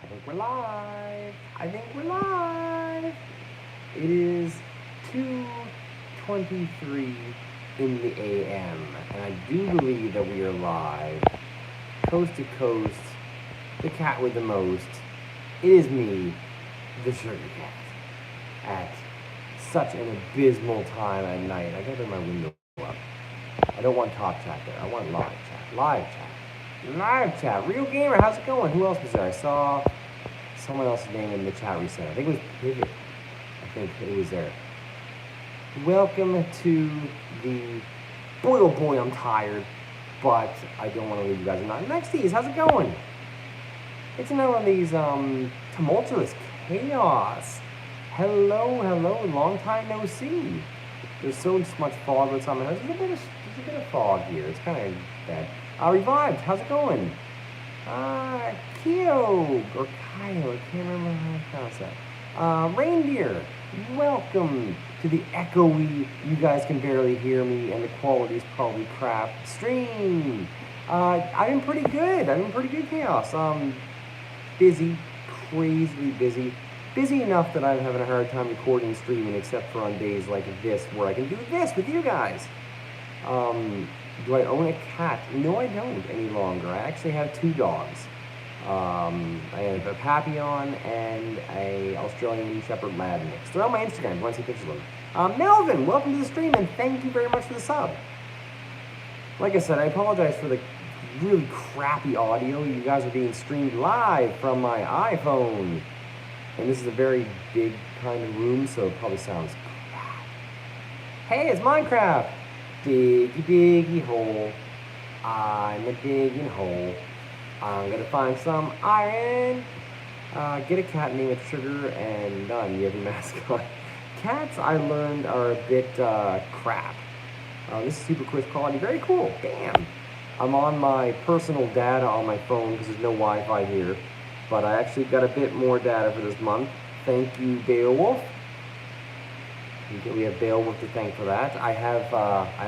I think we're live. I think we're live. It is 2:23 in the AM, and I do believe that we are live, coast to coast, the cat with the most. It is me, the Sugarcat, at such an abysmal time at night. I gotta bring my window up. I don't want talk chat there. I want live chat. Live chat. Live chat. Real gamer, how's it going? Who else was there? I saw someone else's name in the chat recently. I think it was Pivot. I think it was there. Welcome to the boy, oh boy, I'm tired, but I don't want to leave you guys alone. Nexties, how's it going? It's another one of these tumultuous chaos. Hello, hello, long time no see. There's so much fog outside my house. There's a bit of fog here. It's kind of bad. Revived, how's it going? Kyo, or Kyle, I can't remember how to pronounce that. Reindeer, welcome to the echoey, you guys can barely hear me, and the quality's probably crap stream. I've been pretty good, Chaos. Busy, crazily busy. Busy enough that I'm having a hard time recording and streaming, except for on days like this, where I can do this with you guys. Do I own a cat? No, I don't any longer. I actually have two dogs. I have a Papillon and a Australian Shepherd Lab mix. They're on my Instagram if you want to see pictures of them. Melvin, welcome to the stream, and thank you very much for the sub. Like I said, I apologize for the really crappy audio. You guys are being streamed live from my iPhone. And this is a very big kind of room, so it probably sounds crap. Hey, it's Minecraft! Diggy, diggy hole. I'm a digging hole. I'm gonna find some iron. Get a cat, name it Sugar, and done. You have a mascot. Cats, I learned, are a bit crap. This is super quick quality. Very cool. Bam! I'm on my personal data on my phone because there's no Wi-Fi here. But I actually got a bit more data for this month. Thank you, Beowulf. We have Beowulf to thank for that. I have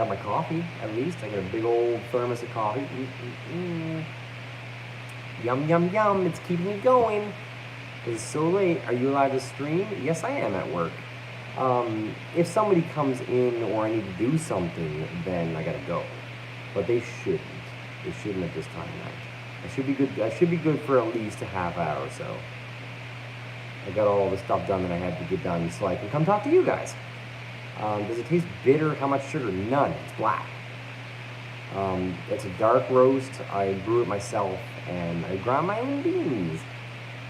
my coffee, at least. I got a big old thermos of coffee. Yum, yum, yum. It's keeping me going. It's so late. Are you allowed to stream? Yes, I am at work. If somebody comes in or I need to do something, then I gotta go. But they shouldn't. They shouldn't at this time of night. I should be good. I should be good for at least a half hour or so. I got all the stuff done that I had to get done, so I can come talk to you guys. Does it taste bitter? How much sugar? None. It's black. It's a dark roast. I brew it myself, and I grind my own beans.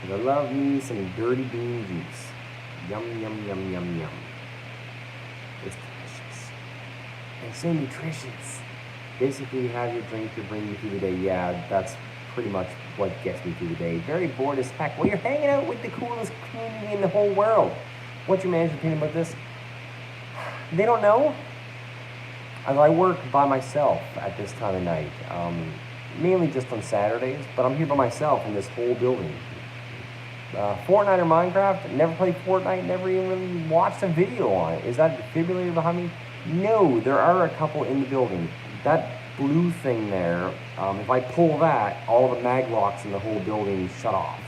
And I love me some dirty bean juice. Yum, yum, yum, yum, yum. It's delicious. And so nutritious. Basically, have your drink to bring you through the day. Yeah, that's pretty much what gets me through the day. Very bored as heck. Well, you're hanging out with the coolest community in the whole world. What's your manager's opinion about this? They don't know. I work by myself at this time of night, mainly just on Saturdays, but I'm here by myself in this whole building. Fortnite or Minecraft? Never played Fortnite, never even really watched a video on it. Is that a defibrillator behind me? No, there are a couple in the building. That blue thing there, if I pull that, all the mag locks in the whole building shut off.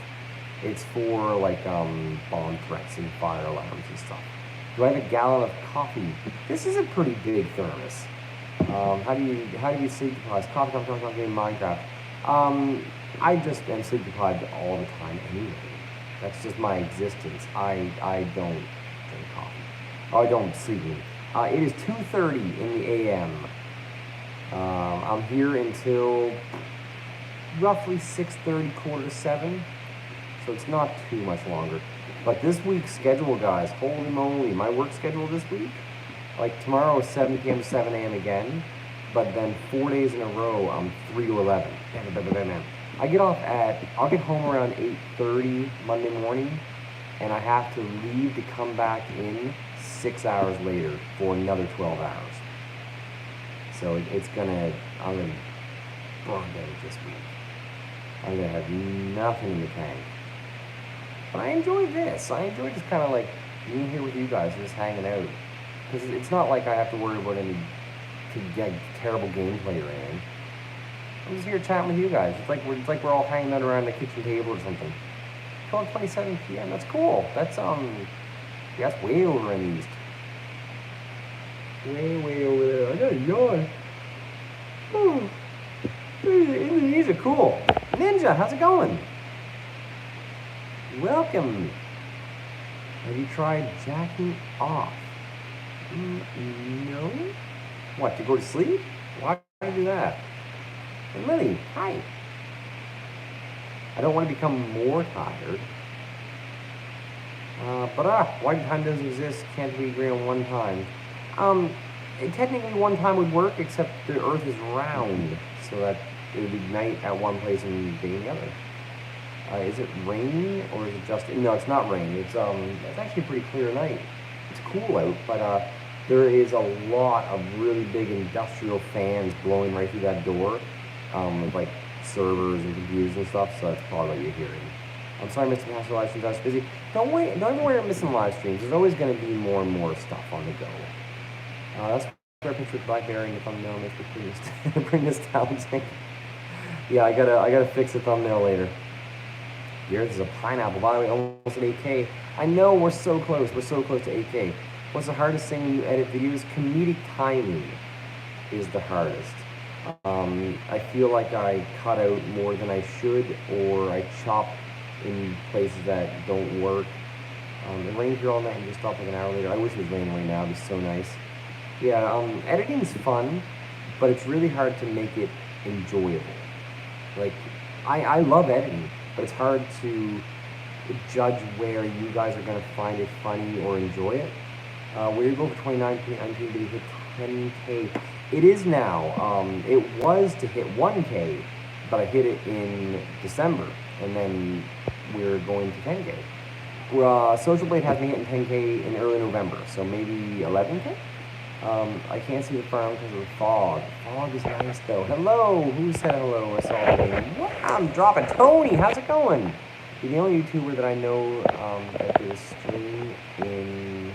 It's for like bomb threats and fire alarms and stuff. Do I have a gallon of coffee? This is a pretty big thermos. How do you sleep deprived? Coffee, game, Minecraft. I just am sleep deprived all the time anyway. That's just my existence. I don't drink coffee. Oh, I don't sleep. It is 2:30 in the AM. I'm here until roughly 6:30, 6:45, so it's not too much longer. But this week's schedule, guys, holy moly, my work schedule this week, like tomorrow is 7 p.m. to 7 a.m. again, but then 4 days in a row, I'm 3 to 11. I get off I'll get home around 8:30 Monday morning, and I have to leave to come back in 6 hours later for another 12 hours. So I'm gonna burn out this week. I'm gonna have nothing in the tank. But I enjoy this. I enjoy just kind of like being here with you guys and just hanging out. Because it's not like I have to worry about any terrible gameplay or anything. I'm just here chatting with you guys. It's like we're all hanging out around the kitchen table or something. 12:27 p.m. That's cool. That's that's way over in the east. Way over there. I got a yawn. Oh, these are cool. Ninja, how's it going? Welcome. Have you tried jacking off? No. What, to go to sleep? Why do I do that? And Lily, hi. I don't want to become more tired. Why time doesn't exist? Can't we agree on one time? Technically one time would work, except the Earth is round, so that it would be night at one place and day in the other. Is it raining or is it just? No, it's not rain. It's actually a pretty clear night. It's cool out, but there is a lot of really big industrial fans blowing right through that door, with like servers and computers and stuff. So that's probably what you're hearing. I'm sorry, Mr. Pastor live streams. I was busy. Don't even worry about missing live streams. There's always going to be more and more stuff on the go. That's a picture with Blackberry in the thumbnail. Makes me bring this down. Yeah, I gotta fix the thumbnail later. Yours is a pineapple. By the way, almost at 8K. I know we're so close. We're so close to 8K. What's the hardest thing when you edit videos? Comedic timing is the hardest. I feel like I cut out more than I should, or I chop in places that don't work. It rained here all night and just stopped like an hour later. I wish it was raining right now. It'd be so nice. Yeah, editing's fun, but it's really hard to make it enjoyable. Like, I love editing, but it's hard to judge where you guys are going to find it funny or enjoy it. Where you go for 2019, did you hit 10K? It is now. It was to hit 1K, but I hit it in December, and then we're going to 10K. Social Blade has me hitting 10K in early November, so maybe 11K? I can't see the farm because of the fog. Fog is nice though. Hello! Who said hello? I saw the name. Wow, I'm dropping. Tony, how's it going? You're the only YouTuber that I know that did a stream in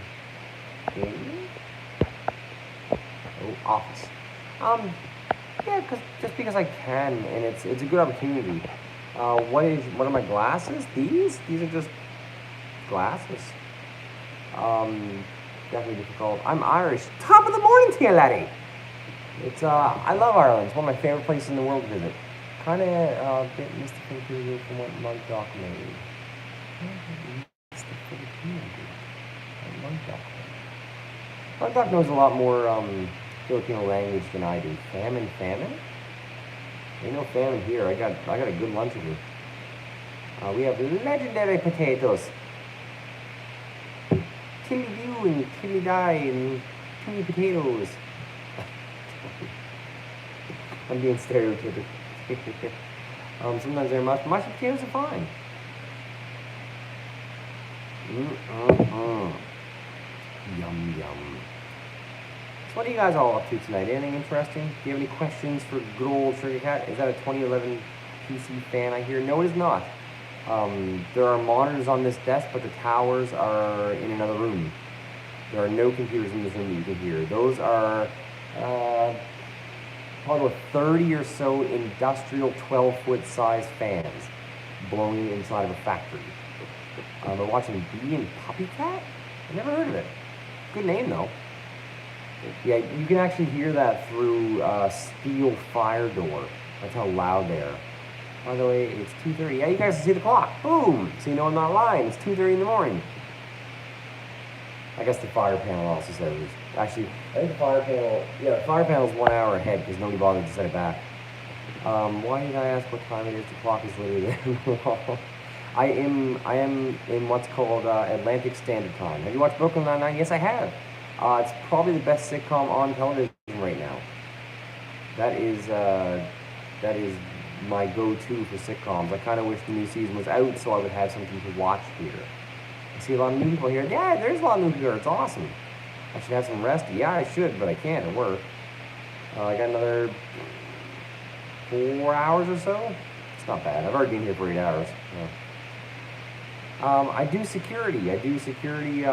office. Yeah, just because I can, and it's a good opportunity. What are my glasses? These are just glasses. Definitely difficult. I'm Irish. Top of the morning to you, laddie. It's I love Ireland. It's one of my favorite places in the world to visit. Kind of a bit mystical from what Mugdock made. Mugdock knows a lot more Filipino language than I do. Famine? Ain't no famine here. I got a good lunch with you. We have legendary potatoes. Tilly do and Tilly die and Tilly potatoes. I'm being stereotypical. Sometimes they're mashed potatoes are fine. Yum yum. So what are you guys all up to tonight? Anything interesting? Do you have any questions for good old Sugarcat? Is that a 2011 PC fan I hear? No, it is not. There are monitors on this desk, but the towers are in another room. There are no computers in this room that you can hear. Those are probably 30 or so industrial 12-foot size fans blowing inside of a factory. They're watching Bee and Puppy Cat? I've never heard of it. Good name though. Yeah, you can actually hear that through steel fire door. That's how loud they are. By the way, it's 2:30. Yeah, you guys can see the clock. Boom! So you know I'm not lying. It's 2:30 in the morning. I guess the fire panel also says it. Actually, I think the fire panel's 1 hour ahead because nobody bothered to set it back. Why did I ask what time it is? The clock is literally there. I am in what's called Atlantic Standard Time. Have you watched Brooklyn Nine-Nine? Yes, I have. It's probably the best sitcom on television right now. That is my go-to for sitcoms. I kind of wish the new season was out so I would have something to watch here. I see a lot of new people here. Yeah, there's a lot of new people here. It's awesome. I should have some rest. Yeah, I should, but I can't at work. I got another 4 hours or so. It's not bad. I've already been here for 8 hours. I do security. IT security,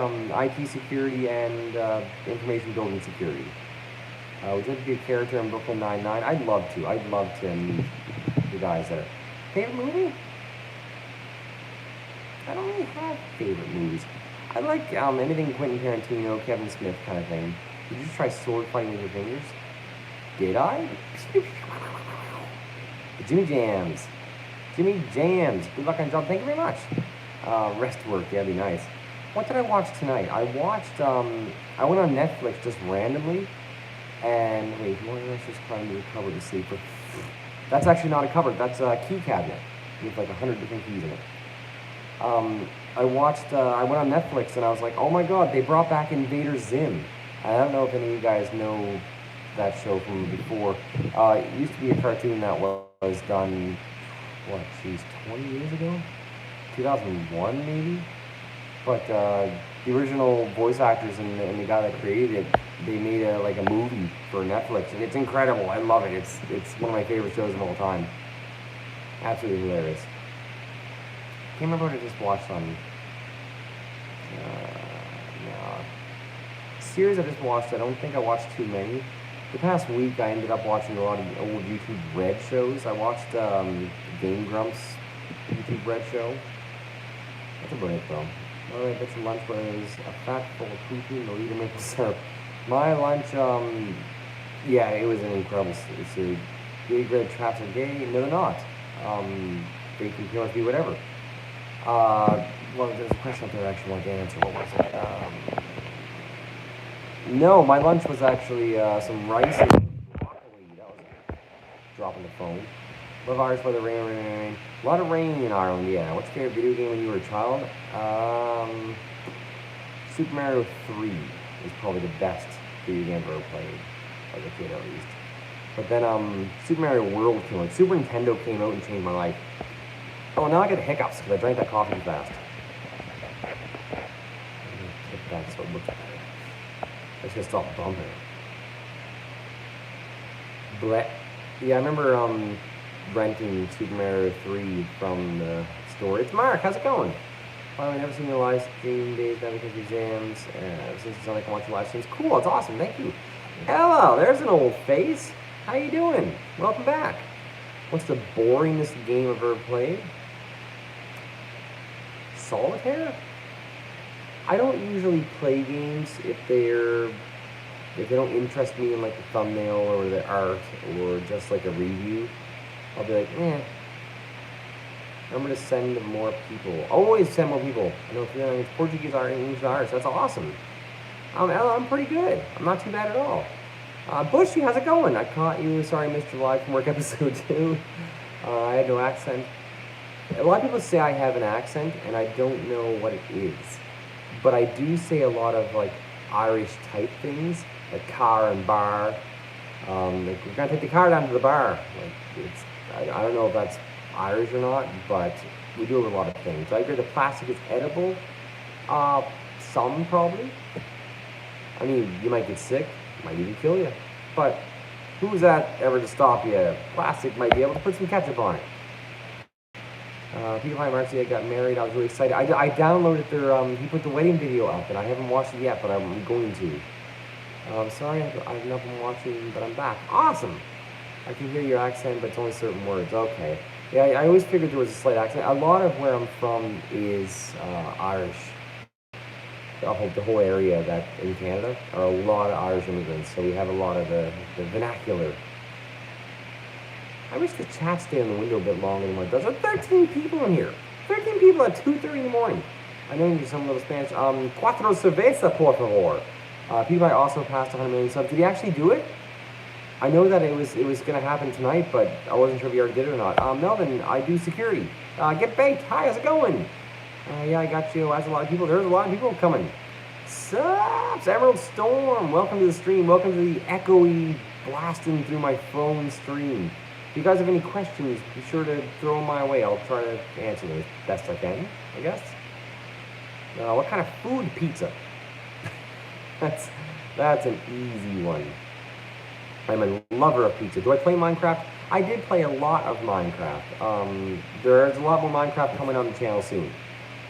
and information building security. Would you like to be a character in Brooklyn Nine-Nine? I'd love to. I'd love to meet the guys there. Favorite movie? I don't really have favorite movies. I like anything Quentin Tarantino, Kevin Smith kind of thing. Did you just try sword fighting with your fingers? Did I? Jimmy Jams. Jimmy Jams. Good luck on job. Thank you very much. Rest work. Yeah, that'd be nice. What did I watch tonight? I watched, I went on Netflix just randomly. And, wait, why did I just climb to the cupboard to sleep with? That's actually not a cupboard. That's a key cabinet with like 100 different keys in it. I went on Netflix and I was like, oh my god, they brought back Invader Zim. I don't know if any of you guys know that show from before. It used to be a cartoon that was done, 20 years ago? 2001 maybe? But the original voice actors and the guy that created it, they made a movie for Netflix, and it's incredible. I love it. It's one of my favorite shows of all time. Absolutely hilarious. Can't remember what I just watched on. Series I just watched. I don't think I watched too many. The past week, I ended up watching a lot of old YouTube Red shows. I watched Game Grumps YouTube Red show. That's about it, though. Alright, that's your lunch was a fat full of poutine, Melita maple syrup. My lunch, yeah, it was an incredible series. Gay bread traps are gay? No, they're not. They can be whatever. Well, there's a question up there I actually wanted to answer. What was it? No, my lunch was actually some rice and broccoli. That was dropping the phone. Love Irish weather, rain. A lot of rain in Ireland, yeah. What's your favorite video game when you were a child? Super Mario 3 is probably the best video game I've ever played, as a kid at least. But then Super Mario World came out. Super Nintendo came out and changed my life. Oh, now I get hiccups because I drank that coffee fast. Tip that so it looks better. I just gotta stop bumping. Blech. Yeah, I remember renting Super Mario 3 from the store. It's Mark, how's it going? Finally, never seen your live stream days, never took exams. Since it's not like I watch your live streams. Cool, it's awesome, thank you. Hello, there's an old face. How you doing? Welcome back. What's the boringest game I've ever played? Solitaire? I don't usually play games if they don't interest me in like the thumbnail or the art or just like a review. I'll be like, I'm gonna send more people. Always send more people. I know if you're it's Portuguese art and English art, so that's awesome. Ella, I'm pretty good. I'm not too bad at all. Bushy, how's it going? I caught you. Sorry, I missed your live from work episode 2. I had no accent. A lot of people say I have an accent, and I don't know what it is. But I do say a lot of like Irish type things, like car and bar. Like we're gonna take the car down to the bar. Like I don't know if that's Irish or not, but we do a lot of things. I agree the plastic is edible. Some probably. I mean, you might get sick, might even kill you. But who's that ever to stop you? Plastic might be able to put some ketchup on it. People, hi Marcy, I got married. I was really excited. I downloaded their, he put the wedding video up, and I haven't watched it yet, but I'm going to. Sorry, I've not been watching, but I'm back. Awesome! I can hear your accent, but it's only certain words. Okay. Yeah, I always figured there was a slight accent. A lot of where I'm from is Irish. The whole area that in Canada are a lot of Irish immigrants, so we have a lot of the vernacular. I wish the chat stayed on the window a bit longer than what it does. There are 13 people in here. 13 people at 2:30 in the morning. I know you do some little Spanish. Cuatro cerveza, por favor. PewDiePie also passed 100 million subs. Did he actually do it? I know that it was going to happen tonight, but I wasn't sure if he already did it or not. Melvin, I do security. Get baked. Hi, how's it going? Yeah, I got you. That's a lot of people. There's a lot of people coming. Sups, Emerald Storm. Welcome to the stream. Welcome to the echoey blasting through my phone stream. If you guys have any questions, be sure to throw them my way. I'll try to answer them as best I can, I guess. What kind of food? Pizza. That's an easy one. I'm a lover of pizza. Do I play Minecraft? I did play a lot of Minecraft. There's a lot more Minecraft coming on the channel soon.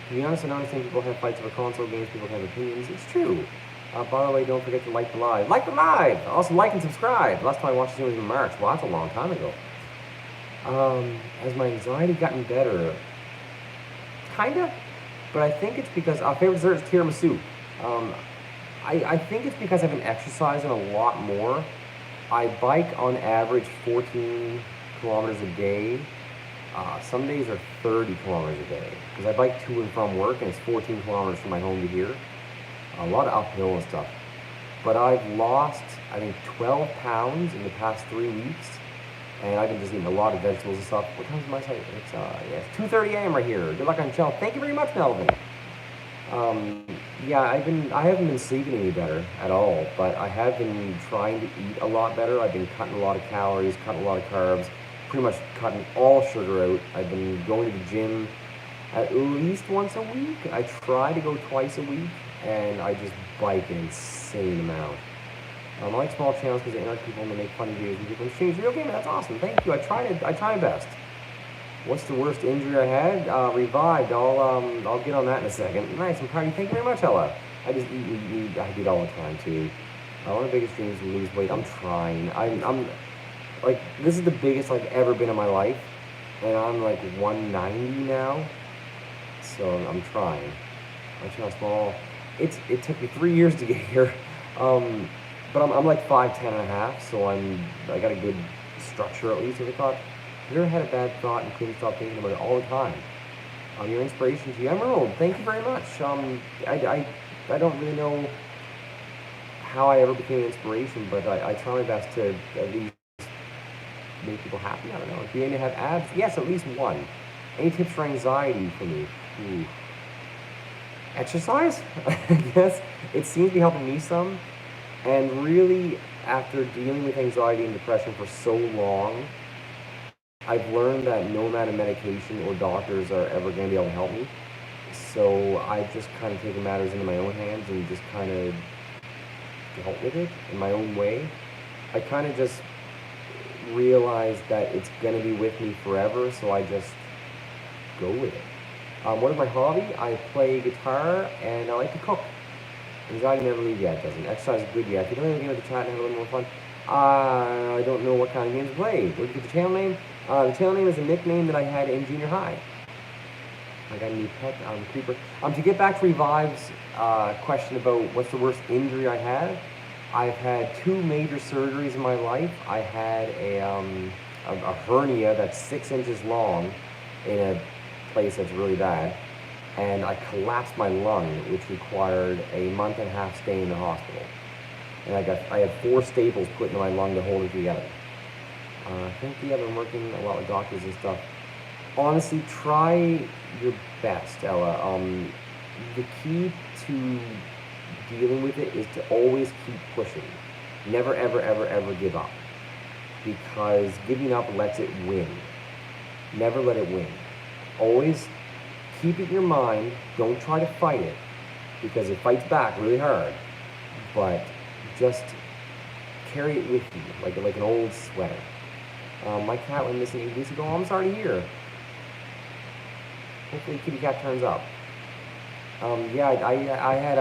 To be honest, I don't understand people have fights over console games, people have opinions. It's true. By the way, don't forget to like the live. Like the live! Also like and subscribe. Last time I watched it was in March. Well, that's a long time ago. Has my anxiety gotten better? Kinda. But I think it's because our favorite dessert is tiramisu. Um, I think it's because I've been exercising a lot more. I bike on average 14 kilometers a day. Some days are 30 kilometers a day because I bike to and from work, and it's 14 kilometers from my home to here. A lot of uphill and stuff. But I've lost, I think, 12 pounds in the past 3 weeks, and I've been just eating a lot of vegetables and stuff. What time is my site? It's yeah, it's 2:30 a.m. right here. Good luck on Chell. Thank you very much, Melvin. Yeah, I haven't been sleeping any better at all, but I have been trying to eat a lot better. I've been cutting a lot of calories, cutting a lot of carbs, pretty much cutting all sugar out. I've been going to the gym at least once a week. I try to go twice a week, and I just bike an insane amount. I like small channels because they interact people and they make funny videos and people exchange video games. That's awesome. Thank you. I try my best. What's the worst injury I had? Revived. I'll get on that in a second. Nice. I'm proud of you. Thank you very much, Ella. I just eat. I do it all the time too. One of the biggest dreams is to lose weight. I'm trying. I'm like, this is the biggest I've ever been in my life, and I'm like 190 now. So I'm trying. I'm trying small. It took me 3 years to get here. But I'm like 5'10" and a half, so I got a good structure at least. Have you ever had a bad thought and couldn't stop thinking about it all the time? Your inspiration to you, Emerald. Thank you very much. I don't really know how I ever became an inspiration, but I try my best to at least make people happy. I don't know. If you aim to have abs, yes, at least one. Any tips for anxiety for me? Ooh. Exercise, I guess. It seems to be helping me some. And really, after dealing with anxiety and depression for so long, I've learned that no amount of medication or doctors are ever going to be able to help me. So I just kind of taken matters into my own hands and just kind of dealt with it in my own way. I kind of just realized that it's going to be with me forever, so I just go with it. What is my hobby? I play guitar and I like to cook. Anxiety never leaves. Yeah, it doesn't. Exercise is good. Yeah, if you don't have a game with the chat and have a little more fun. I don't know what kind of games to play. Where did you get the channel name? The channel name is a nickname that I had in junior high. I got a new pet, Creeper. To get back to Revive's question about what's the worst injury I had, I've had 2 major surgeries in my life. I had a hernia that's 6 inches long in a place that's really bad, and I collapsed my lung, which required a 1.5-month stay in the hospital. And I had 4 staples put into my lung to hold it together. I think I've been working a lot with doctors and stuff. Honestly, try your best, Ella. The key to dealing with it is to always keep pushing. Never, ever, ever, ever give up. Because giving up lets it win. Never let it win. Always keep it in your mind. Don't try to fight it, because it fights back really hard. But just carry it with you, like an old sweater. My cat went missing 8 weeks ago. I'm sorry to hear. Hopefully kitty cat turns up. Yeah, I had,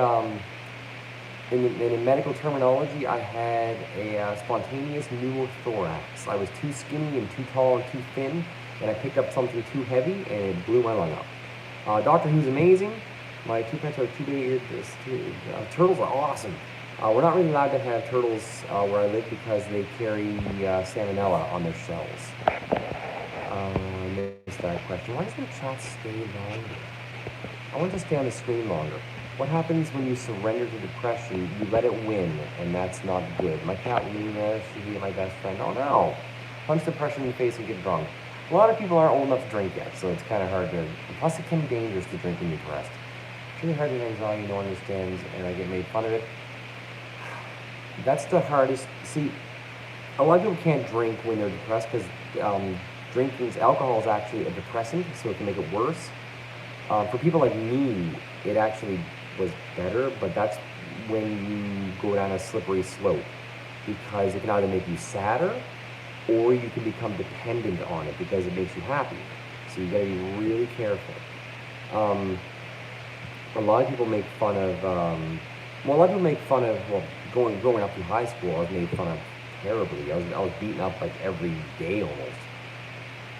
in medical terminology, I had a spontaneous pneumothorax. I was too skinny and too tall and too thin, and I picked up something too heavy, and it blew my lung up. Doctor Who's amazing. My 2 pets are 2-day-eared. Turtles are awesome. We're not really allowed to have turtles where I live because they carry salmonella on their shells. I missed that question. Why does the chat stay longer? I want to stay on the screen longer. What happens when you surrender to depression? You let it win, and that's not good. My cat Luna, she'd be my best friend. Oh no! Punch depression in the face and get drunk. A lot of people aren't old enough to drink yet, so it's kind of hard to... Plus, it can be dangerous to drink when you're depressed. It's really hard to get anxiety, no one understands, and I get made fun of it. That's the hardest. See, a lot of people can't drink when they're depressed because alcohol is actually a depressant, so it can make it worse. For people like me, it actually was better, but that's when you go down a slippery slope, because it can either make you sadder or you can become dependent on it because it makes you happy. So you gotta be really careful. A lot of people make fun of, growing up in high school, I was made fun of terribly. I was beaten up like every day almost.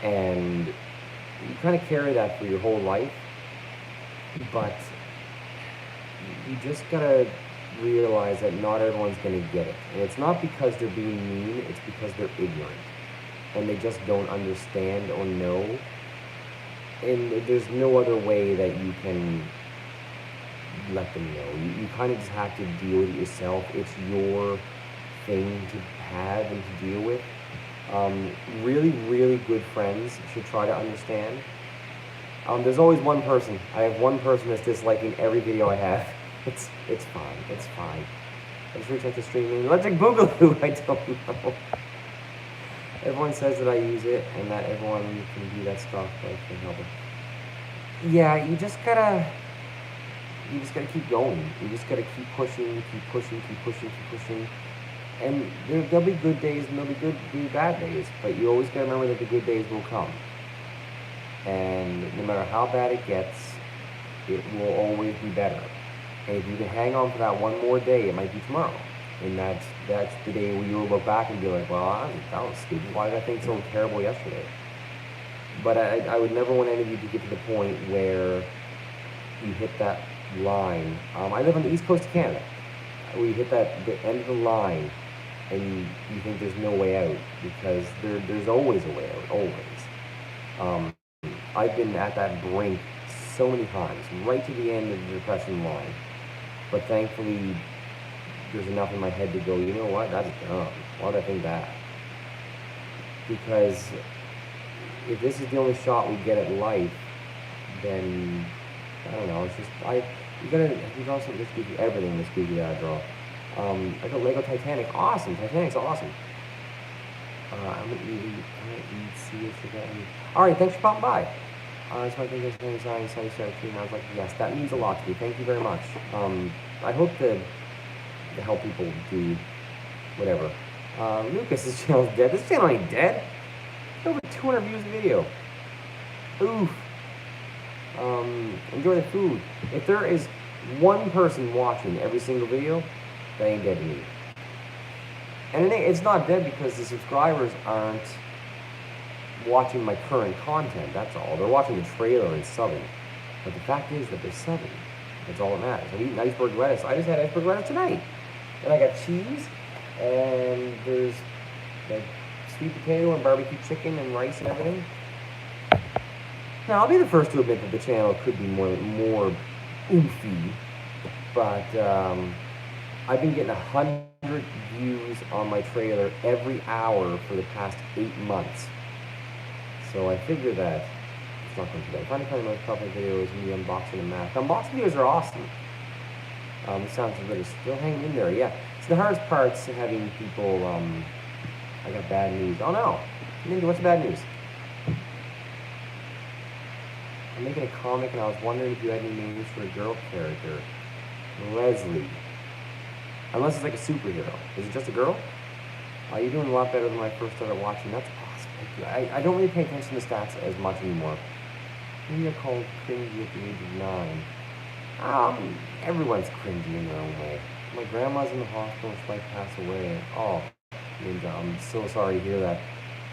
And you kind of carry that for your whole life. But you just gotta realize that not everyone's gonna get it. And it's not because they're being mean, it's because they're ignorant. And they just don't understand or know. And there's no other way that you can let them know. You kind of just have to deal with it yourself. It's your thing to have and to deal with. Really, really good friends should try to understand. There's always one person. I have one person that's disliking every video I have. It's fine. It's fine. I just reached out to streaming. Electric Boogaloo. I don't know. Everyone says that I use it and that everyone can do that stuff, but I can't help it. Yeah, you just gotta keep going. You just gotta keep pushing, keep pushing, keep pushing, keep pushing. And there'll be good days and there'll be bad days, but you always gotta remember that the good days will come. And no matter how bad it gets, it will always be better. And if you can hang on for that one more day, it might be tomorrow. And that's the day where you'll look back and be like, well, that was stupid. Why did I think so terrible yesterday? But I would never want any of you to get to the point where you hit that line. I live on the east coast of Canada. Where you hit the end of the line and you think there's no way out, because there's always a way out, always. I've been at that brink so many times, right to the end of the depression line. But thankfully, there's enough in my head to go, you know what, that's dumb. Why did I think that? Because if this is the only shot we get at life, then, I don't know, it's just, you draw something this goofy, everything this goofy that I draw. I got Lego Titanic, awesome, Titanic's awesome. I'm gonna eat serious again. Alright, thanks for popping by. That's my thing is sunny, sunny, and I was like, yes, that means a lot to me. Thank you very much. I hope to help people do whatever. Lucas's channel's dead. This channel ain't dead. Over 200 views a video. Oof. Enjoy the food. If there is one person watching every single video, that ain't dead to me. And it's not dead because the subscribers aren't watching my current content, that's all. They're watching the trailer and subbing. But the fact is that they're subbing. That's all that matters. I'm eating iceberg lettuce. I just had iceberg lettuce tonight. And I got cheese, and there's like sweet potato and barbecue chicken and rice and everything. Now, I'll be the first to admit that the channel could be more oofy, but I've been getting 100 views on my trailer every hour for the past 8 months. So I figured that it's not going to be bad. Finally playing my couple of videos and the unboxing and math. Unboxing videos are awesome. Sounds like they're still hanging in there. Yeah. So the hardest part's having people, I got bad news. Oh no. Ninja, what's the bad news? I'm making a comic and I was wondering if you had any names for a girl character. Leslie. Unless it's like a superhero. Is it just a girl? You're doing a lot better than when I first started watching. That's awesome. I don't really pay attention to stats as much anymore. Maybe they're called cringy at the age of 9. Everyone's cringy in their own way. My grandma's in the hospital and she might pass away. Oh, Ninja, I'm so sorry to hear that.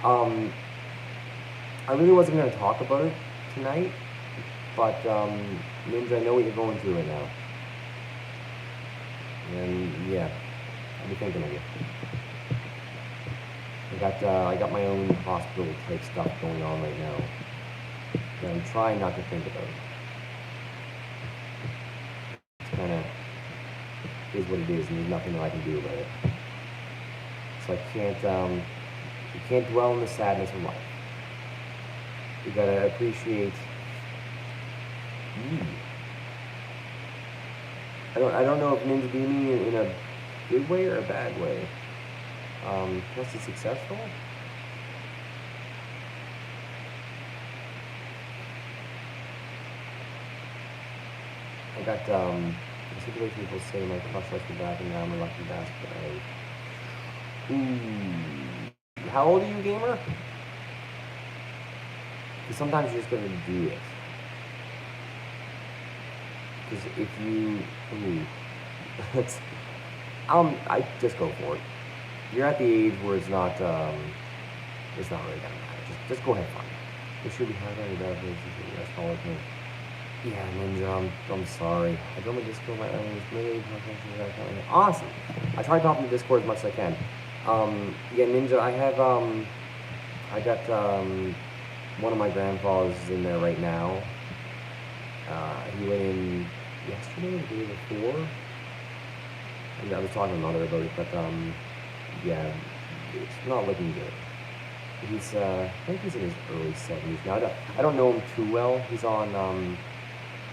I really wasn't going to talk about it tonight, but Ninja, I know what you're going through right now. And yeah, I'll be thinking of you. I got my own hospital type stuff going on right now. And I'm trying not to think about it. It's kind of is what it is, and there's nothing that I can do about it. So you can't dwell in the sadness of life. You gotta appreciate. I don't know if Ninja being in a good way or a bad way. Was he successful? I got the situation people say my crush likes me back and now I'm a lucky bastard. How old are you, gamer? Because sometimes you're just gonna do it. Because if you I just go for it. You're at the age where it's not really gonna matter. Just go ahead, fun. It should be hard on your bad relationship. That's all it means. Yeah, Ninja, I'm sorry. I joined my Discord, my earnings, maybe, awesome. I try to hop in the Discord as much as I can. Yeah, Ninja, I got, one of my grandfathers is in there right now. He went in yesterday, the day before. And I was talking to Mother about it, but, yeah, it's not looking good. I think he's in his early 70s now. I don't know him too well. He's on,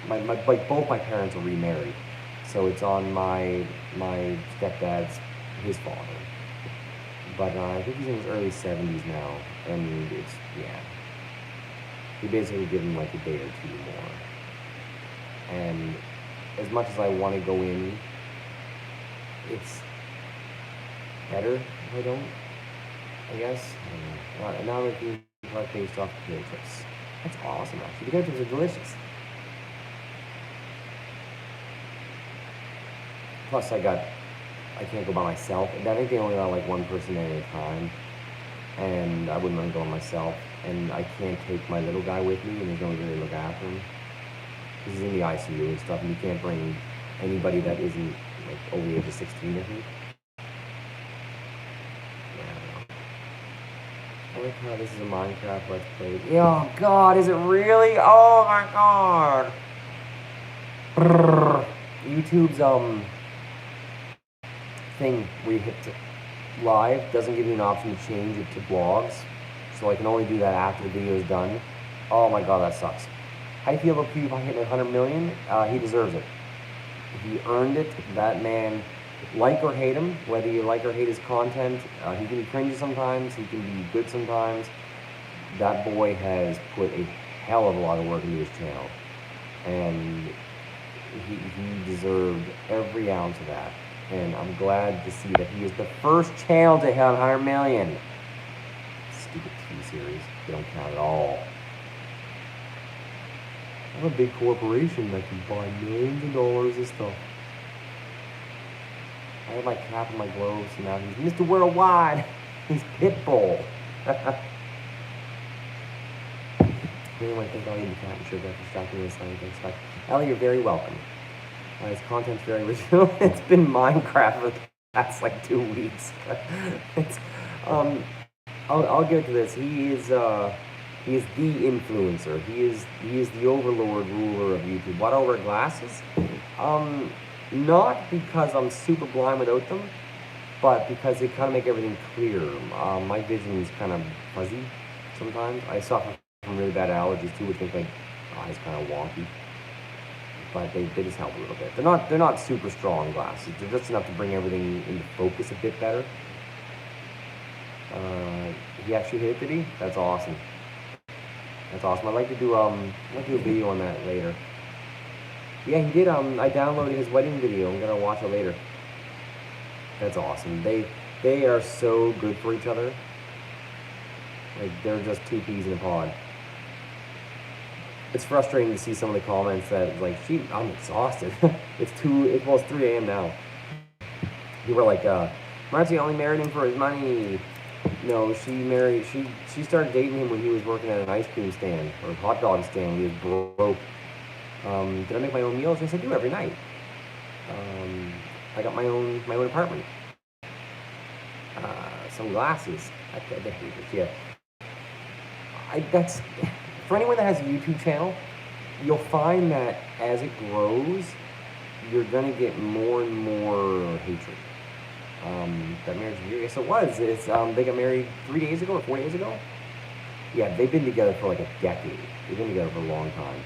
like both my parents are remarried, so it's on my stepdad's, his father. But I think he's in his early 70s now, and yeah. He basically give him like a day or two more. And as much as I want to go in, it's better if I don't, I guess. Now that you like based off potato chips. That's awesome, actually. Potato chips are delicious. Plus, I can't go by myself. I think they only allow like one person at a time. And I wouldn't want to go myself. And I can't take my little guy with me, and there's nobody really look after him. He's in the ICU and stuff, and you can't bring anybody that isn't like over the age of 16, I think. I like how this is a Minecraft Let's Play. Oh god, is it really? Oh my god! Brrr. YouTube's thing where you hit live doesn't give you an option to change it to blogs, so I can only do that after the video is done. Oh my god, that sucks. How do you feel about PewDiePie hitting 100 million? He deserves it. He earned it. That man, like or hate him, whether you like or hate his content, he can be cringy sometimes, he can be good sometimes. That boy has put a hell of a lot of work into his channel, and he deserved every ounce of that. And I'm glad to see that he is the first channel to hit 100 million. Stupid T-series, they don't count at all. I'm a big corporation that can buy millions of dollars of stuff. I have my cap and my gloves, and now he's Mr. Worldwide. He's Pitbull. Anyway, I think I'll eat the cat and sugar after stacking this thing. Thanks, Ellie, you're very welcome. His content's very original. It's been Minecraft for the past like 2 weeks. I'll get to this. He is the influencer. He is the overlord, ruler of YouTube. Why do I wear glasses? Not because I'm super blind without them, but because they kind of make everything clear. My vision is kind of fuzzy sometimes. I suffer from really bad allergies too, which make my eyes kind of wonky. But they just help a little bit. They're not super strong glasses. They're just enough to bring everything into focus a bit better. He actually hit it, did he? That's awesome. That's awesome. I'd like to do a video on that later. Yeah, he did. I downloaded his wedding video. I'm gonna watch it later. That's awesome. They are so good for each other. Like they're just two peas in a pod. It's frustrating to see some of the comments that like, I'm exhausted. It's 3 a.m. now. People were like, Marcy only married him for his money. No, she started dating him when he was working at an ice cream stand or a hot dog stand when he was broke. Did I make my own meals? Yes, I do every night. I got my own apartment. Some glasses. Yeah. That's for anyone that has a YouTube channel. You'll find that as it grows, you're gonna get more and more hatred. That marriage, yes, it was. They got married 3 days ago or 4 days ago. Yeah, they've been together for like a decade. They've been together for a long time.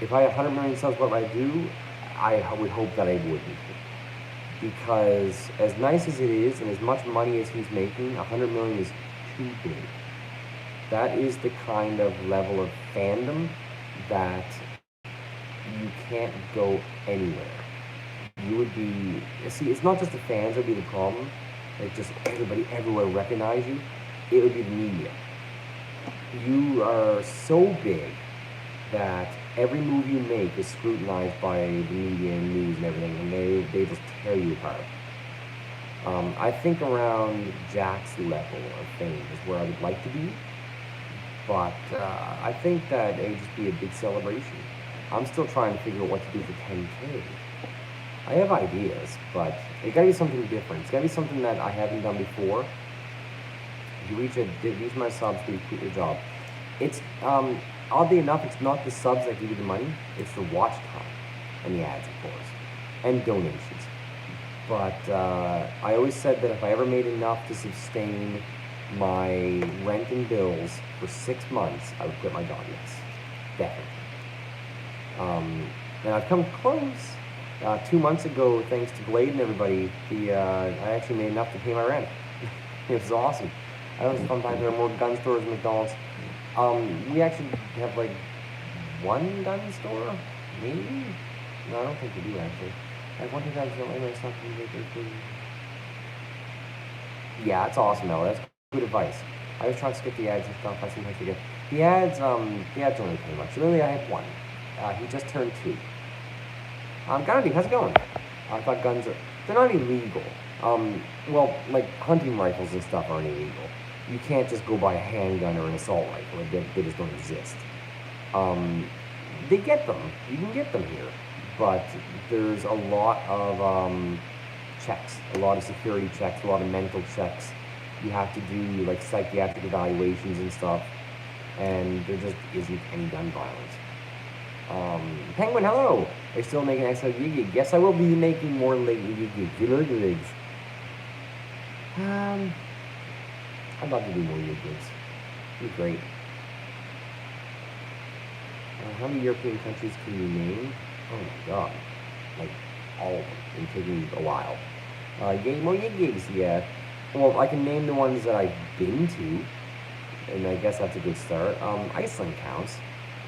If I had 100 million subs, what would I do? I would hope that I wouldn't. Because as nice as it is, and as much money as he's making, 100 million is too big. That is the kind of level of fandom that you can't go anywhere. You would be, see, it's not just the fans that would be the problem, like just everybody everywhere recognize you. It would be the media. You are so big that every move you make is scrutinized by the media and news and everything, and they just tear you apart. I think around Jack's level of fame is where I would like to be, but I think that it would just be a big celebration. I'm still trying to figure out what to do for 10K. I have ideas, but it gotta be something different. It's gotta be something that I haven't done before. You reach my subs, you quit your job. It's oddly enough, it's not the subs that give you the money. It's the watch time and the ads, of course, and donations. But I always said that if I ever made enough to sustain my rent and bills for 6 months, I would quit my job. Yes, definitely. And I've come close. 2 months ago, thanks to Glade and everybody, I actually made enough to pay my rent. It was awesome. I know sometimes there are more gun stores than McDonald's. We actually have like one gun store, maybe? No, I don't think we do actually. Like one thing I don't know something. Yeah, it's awesome, Ella. That's good advice. I was trying to skip the ads and stuff. I sometimes forget. The ads don't really pay much. Literally, I have one. He just turned 2. Gandhi, how's it going? I thought guns they're not illegal. Well, like hunting rifles and stuff aren't illegal. You can't just go buy a handgun or an assault rifle. They just don't exist. They get them. You can get them here. But there's a lot of checks, a lot of security checks, a lot of mental checks. You have to do like psychiatric evaluations and stuff. And there just isn't any gun violence. Penguin, hello! Are you still making extra gig? Yes, I will be making more late gigs. I'd love to do more gigs. It'd be great. How many European countries can you name? Oh my god. Like, all of them. It's taking a while. More gigs, yeah. Well, I can name the ones that I've been to. And I guess that's a good start. Iceland counts.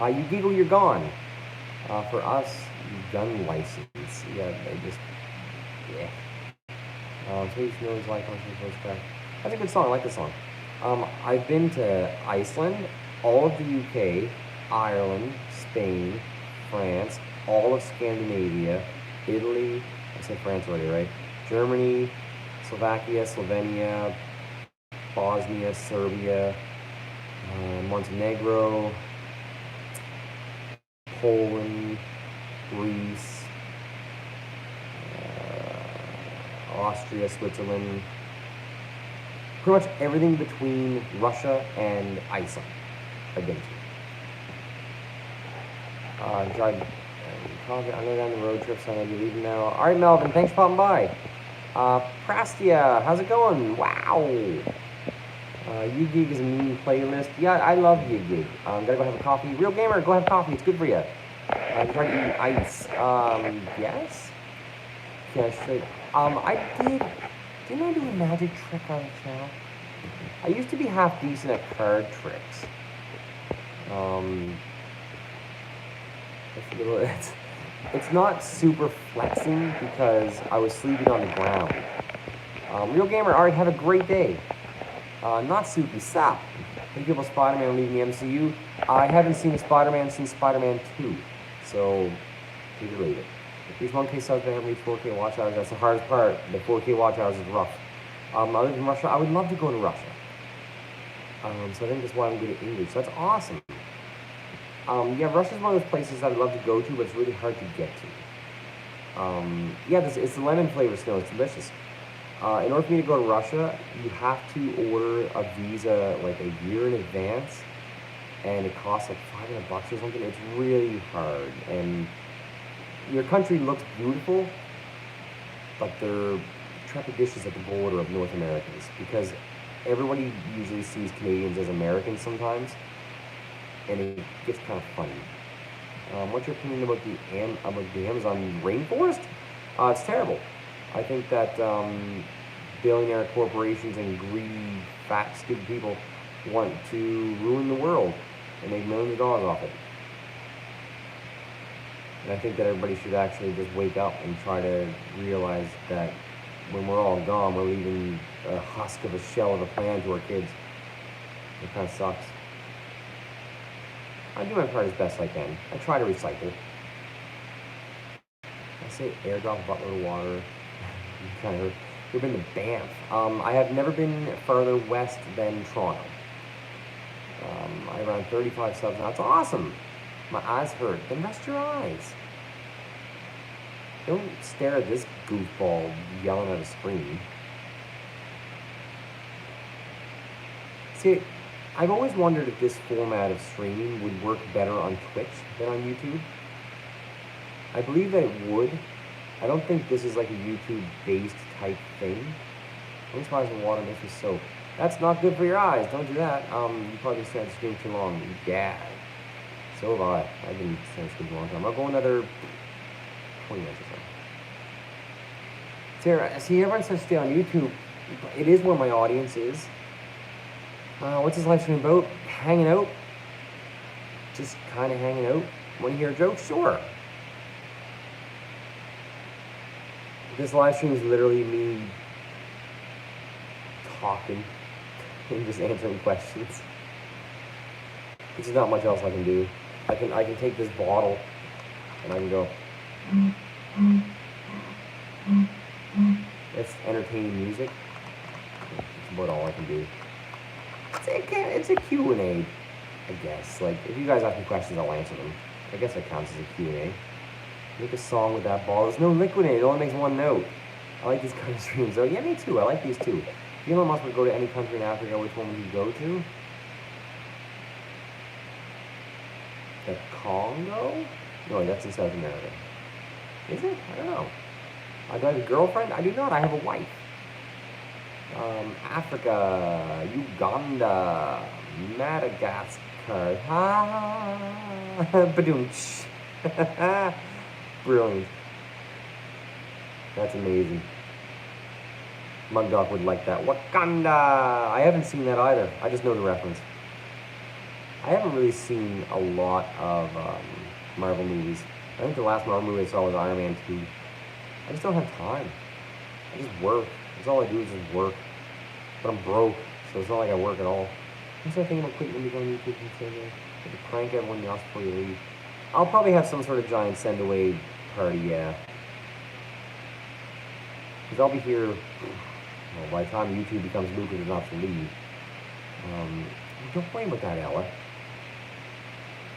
You giggle, you're gone. For us, gun license. Yeah, they just, yeah. Please knows like on back. That's a good song. I like this song. I've been to Iceland, all of the UK, Ireland, Spain, France, all of Scandinavia, Italy. I said France already, right? Germany, Slovakia, Slovenia, Bosnia, Serbia, Montenegro, Poland, Greece, Austria, Switzerland, pretty much everything between Russia and Iceland I've been to. I'm going down the road trip, so I'm going to be leaving now. All right, Melvin, thanks for popping by. Prastia, how's it going? Wow. YouGig is a meme playlist. Yeah, I love YouGig. Gotta go have a coffee. Real Gamer, go have coffee. It's good for you. Try to eat ice. Yes? Yeah, straight. Didn't I do a magic trick on the channel? I used to be half decent at card tricks. It's not super flexing because I was sleeping on the ground. Real Gamer, alright, have a great day. Not Suki, stop. Thank you for Spider-Man leaving the MCU. I haven't seen Spider-Man since Spider-Man 2, so take it or leave it. If these 1K subs haven't reached 4K watch hours, that's the hardest part. The 4K watch hours is rough. Other than Russia, I would love to go to Russia. So I think that's why I'm good at English. So that's awesome. Yeah, Russia's one of those places I'd love to go to, but it's really hard to get to. Yeah, it's the lemon flavor snow. It's delicious. In order for me to go to Russia, you have to order a visa like a year in advance, and it costs like $500 or something. It's really hard, and your country looks beautiful, but they're trepidatious at the border of North Americans, because everybody usually sees Canadians as Americans sometimes, and it gets kind of funny. What's your opinion about the Amazon rainforest? It's terrible. I think that billionaire corporations and greedy, fat, stupid people want to ruin the world and make millions of dollars off it. And I think that everybody should actually just wake up and try to realize that when we're all gone, we're leaving a husk of a shell of a planet to our kids. It kind of sucks. I do my part as best I can. I try to recycle. I say airdrop a buttload of water. Kind of. We've been to Banff. I have never been further west than Toronto. I have around 35 subs now. It's awesome. My eyes hurt. Then rest your eyes. Don't stare at this goofball yelling at a screen. See, I've always wondered if this format of streaming would work better on Twitch than on YouTube. I believe that it would. I don't think this is like a YouTube-based type thing. Rinse my eyes in water, mix with soap. That's not good for your eyes. Don't do that. You probably stayed on the screen too long. Yeah. So have I. I've been staying on the screen for a long time. I'll go another 20 minutes or so. See, everyone says stay on YouTube. It is where my audience is. What's this live stream about? Hanging out. Just kind of hanging out. Want to hear a joke? Sure. This live stream is literally me talking and just answering questions. There's not much else I can do. I can take this bottle and I can go. It's entertaining music. That's about all I can do. It's a Q&A, I guess. Like, if you guys ask me questions, I'll answer them. I guess that counts as a Q&A. Make a song with that ball. There's no liquid in it. It only makes one note. I like these kind of streams. Oh, yeah, me too. I like these too. If Elon Musk would go to any country in Africa, which one would he go to? The Congo? No, that's in South America. Is it? I don't know. Do I have a girlfriend? I do not. I have a wife. Africa, Uganda, Madagascar. Badoonch. Brilliant. That's amazing. Mugdock would like that. Wakanda! I haven't seen that either. I just know the reference. I haven't really seen a lot of Marvel movies. I think the last Marvel movie I saw was Iron Man 2. I just don't have time. I just work. That's all I do is just work. But I'm broke, so it's not like I work at all. I'm still thinking about quitting when you go on YouTube and say that. To prank everyone else before you leave. I'll probably have some sort of giant send-away party, yeah. Because I'll be here, well, by the time YouTube becomes lucrative enough to leave. Don't worry about that, Ella.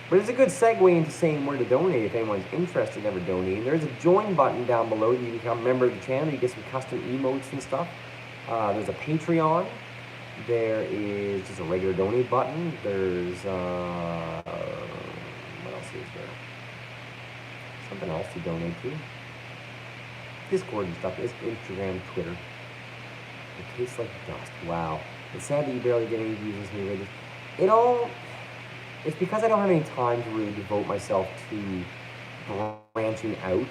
But it's a good segue into saying where to donate if anyone's interested in ever donating. There's a join button down below. You can become a member of the channel. You get some custom emotes and stuff. There's a Patreon. There is just a regular donate button. There's, what else is there? Something else to donate to. Discord and stuff. It's Instagram, Twitter. It tastes like dust. Wow. It's sad that you barely get any views on this new videos. It's because I don't have any time to really devote myself to branching out.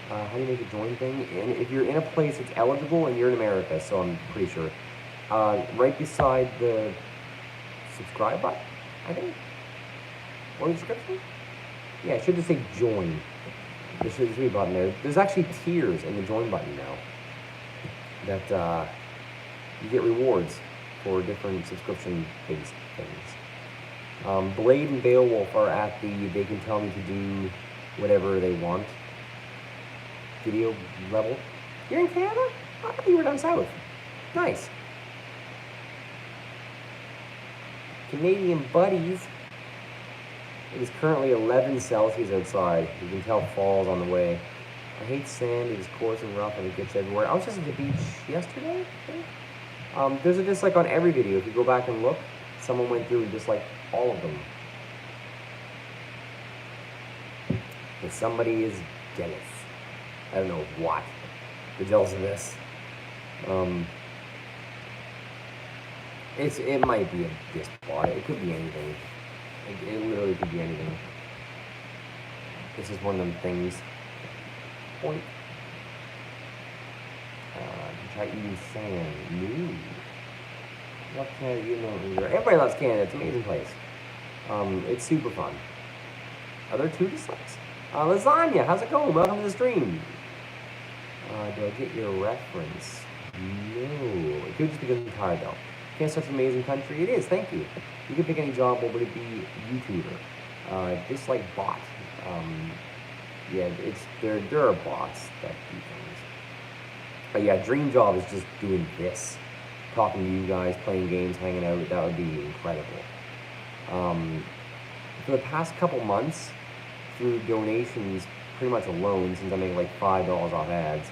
How do you make a join thing? And if you're in a place that's eligible, and you're in America, so I'm pretty sure, right beside the subscribe button, I think, or the description? Yeah, it should just say join. There should be a button there. There's actually tiers in the join button now that you get rewards for different subscription-based things. Blade and Beowulf are at the they can tell me to do whatever they want video level. You're in Canada? I thought you were down south. Nice. Canadian buddies. It is currently 11 Celsius outside. You can tell fall's on the way. I hate sand. It is coarse and rough and it gets everywhere. I was just at the beach yesterday, I think. There's a dislike on every video. If you go back and look, someone went through and disliked all of them. And somebody is jealous. I don't know what. They're jealous of this. It might be a disc bot. It could be anything. It literally could be anything. This is one of them things. Point. Try eating sand. New. Love Canada, you know. Everybody loves Canada. It's an amazing place. It's super fun. Are there 2 dislikes? Lasagna, how's it going? Welcome to the stream. Do I get your reference? No. It could just be because I'm tired though. Canada's such an amazing country. It is, thank you. You could pick any job, what would it be? YouTuber. Dislike bot. Yeah, there are bots that do things. But yeah, dream job is just doing this. Talking to you guys, playing games, hanging out. That would be incredible. for the past couple months, through donations pretty much alone, since I make like $5 off ads,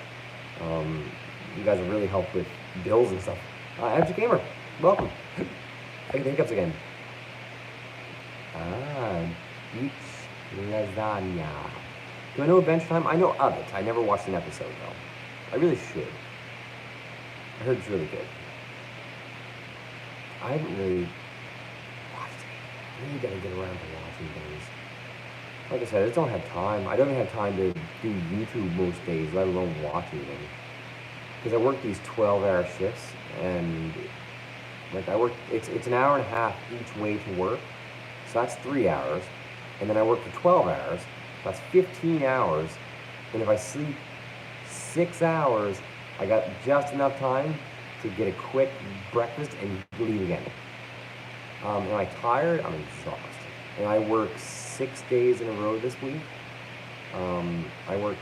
you guys have really helped with bills and stuff. Average Gamer, welcome. I get the hiccups again. Beach lasagna. Do I know Adventure Time? I know of it. I never watched an episode though. I really should. I heard it's really good. I haven't really watched it. I really gotta get around to watching things. Like I said, I just don't have time. I don't even have time to do YouTube most days, let alone watching them. Because I work these 12-hour shifts, and like I work, it's an hour and a half each way to work, so that's 3 hours. And then I work for 12 hours, so that's 15 hours. And if I sleep 6 hours, I got just enough time to get a quick breakfast and leave again. Am I tired? I'm exhausted. And I work 6 days in a row this week. I work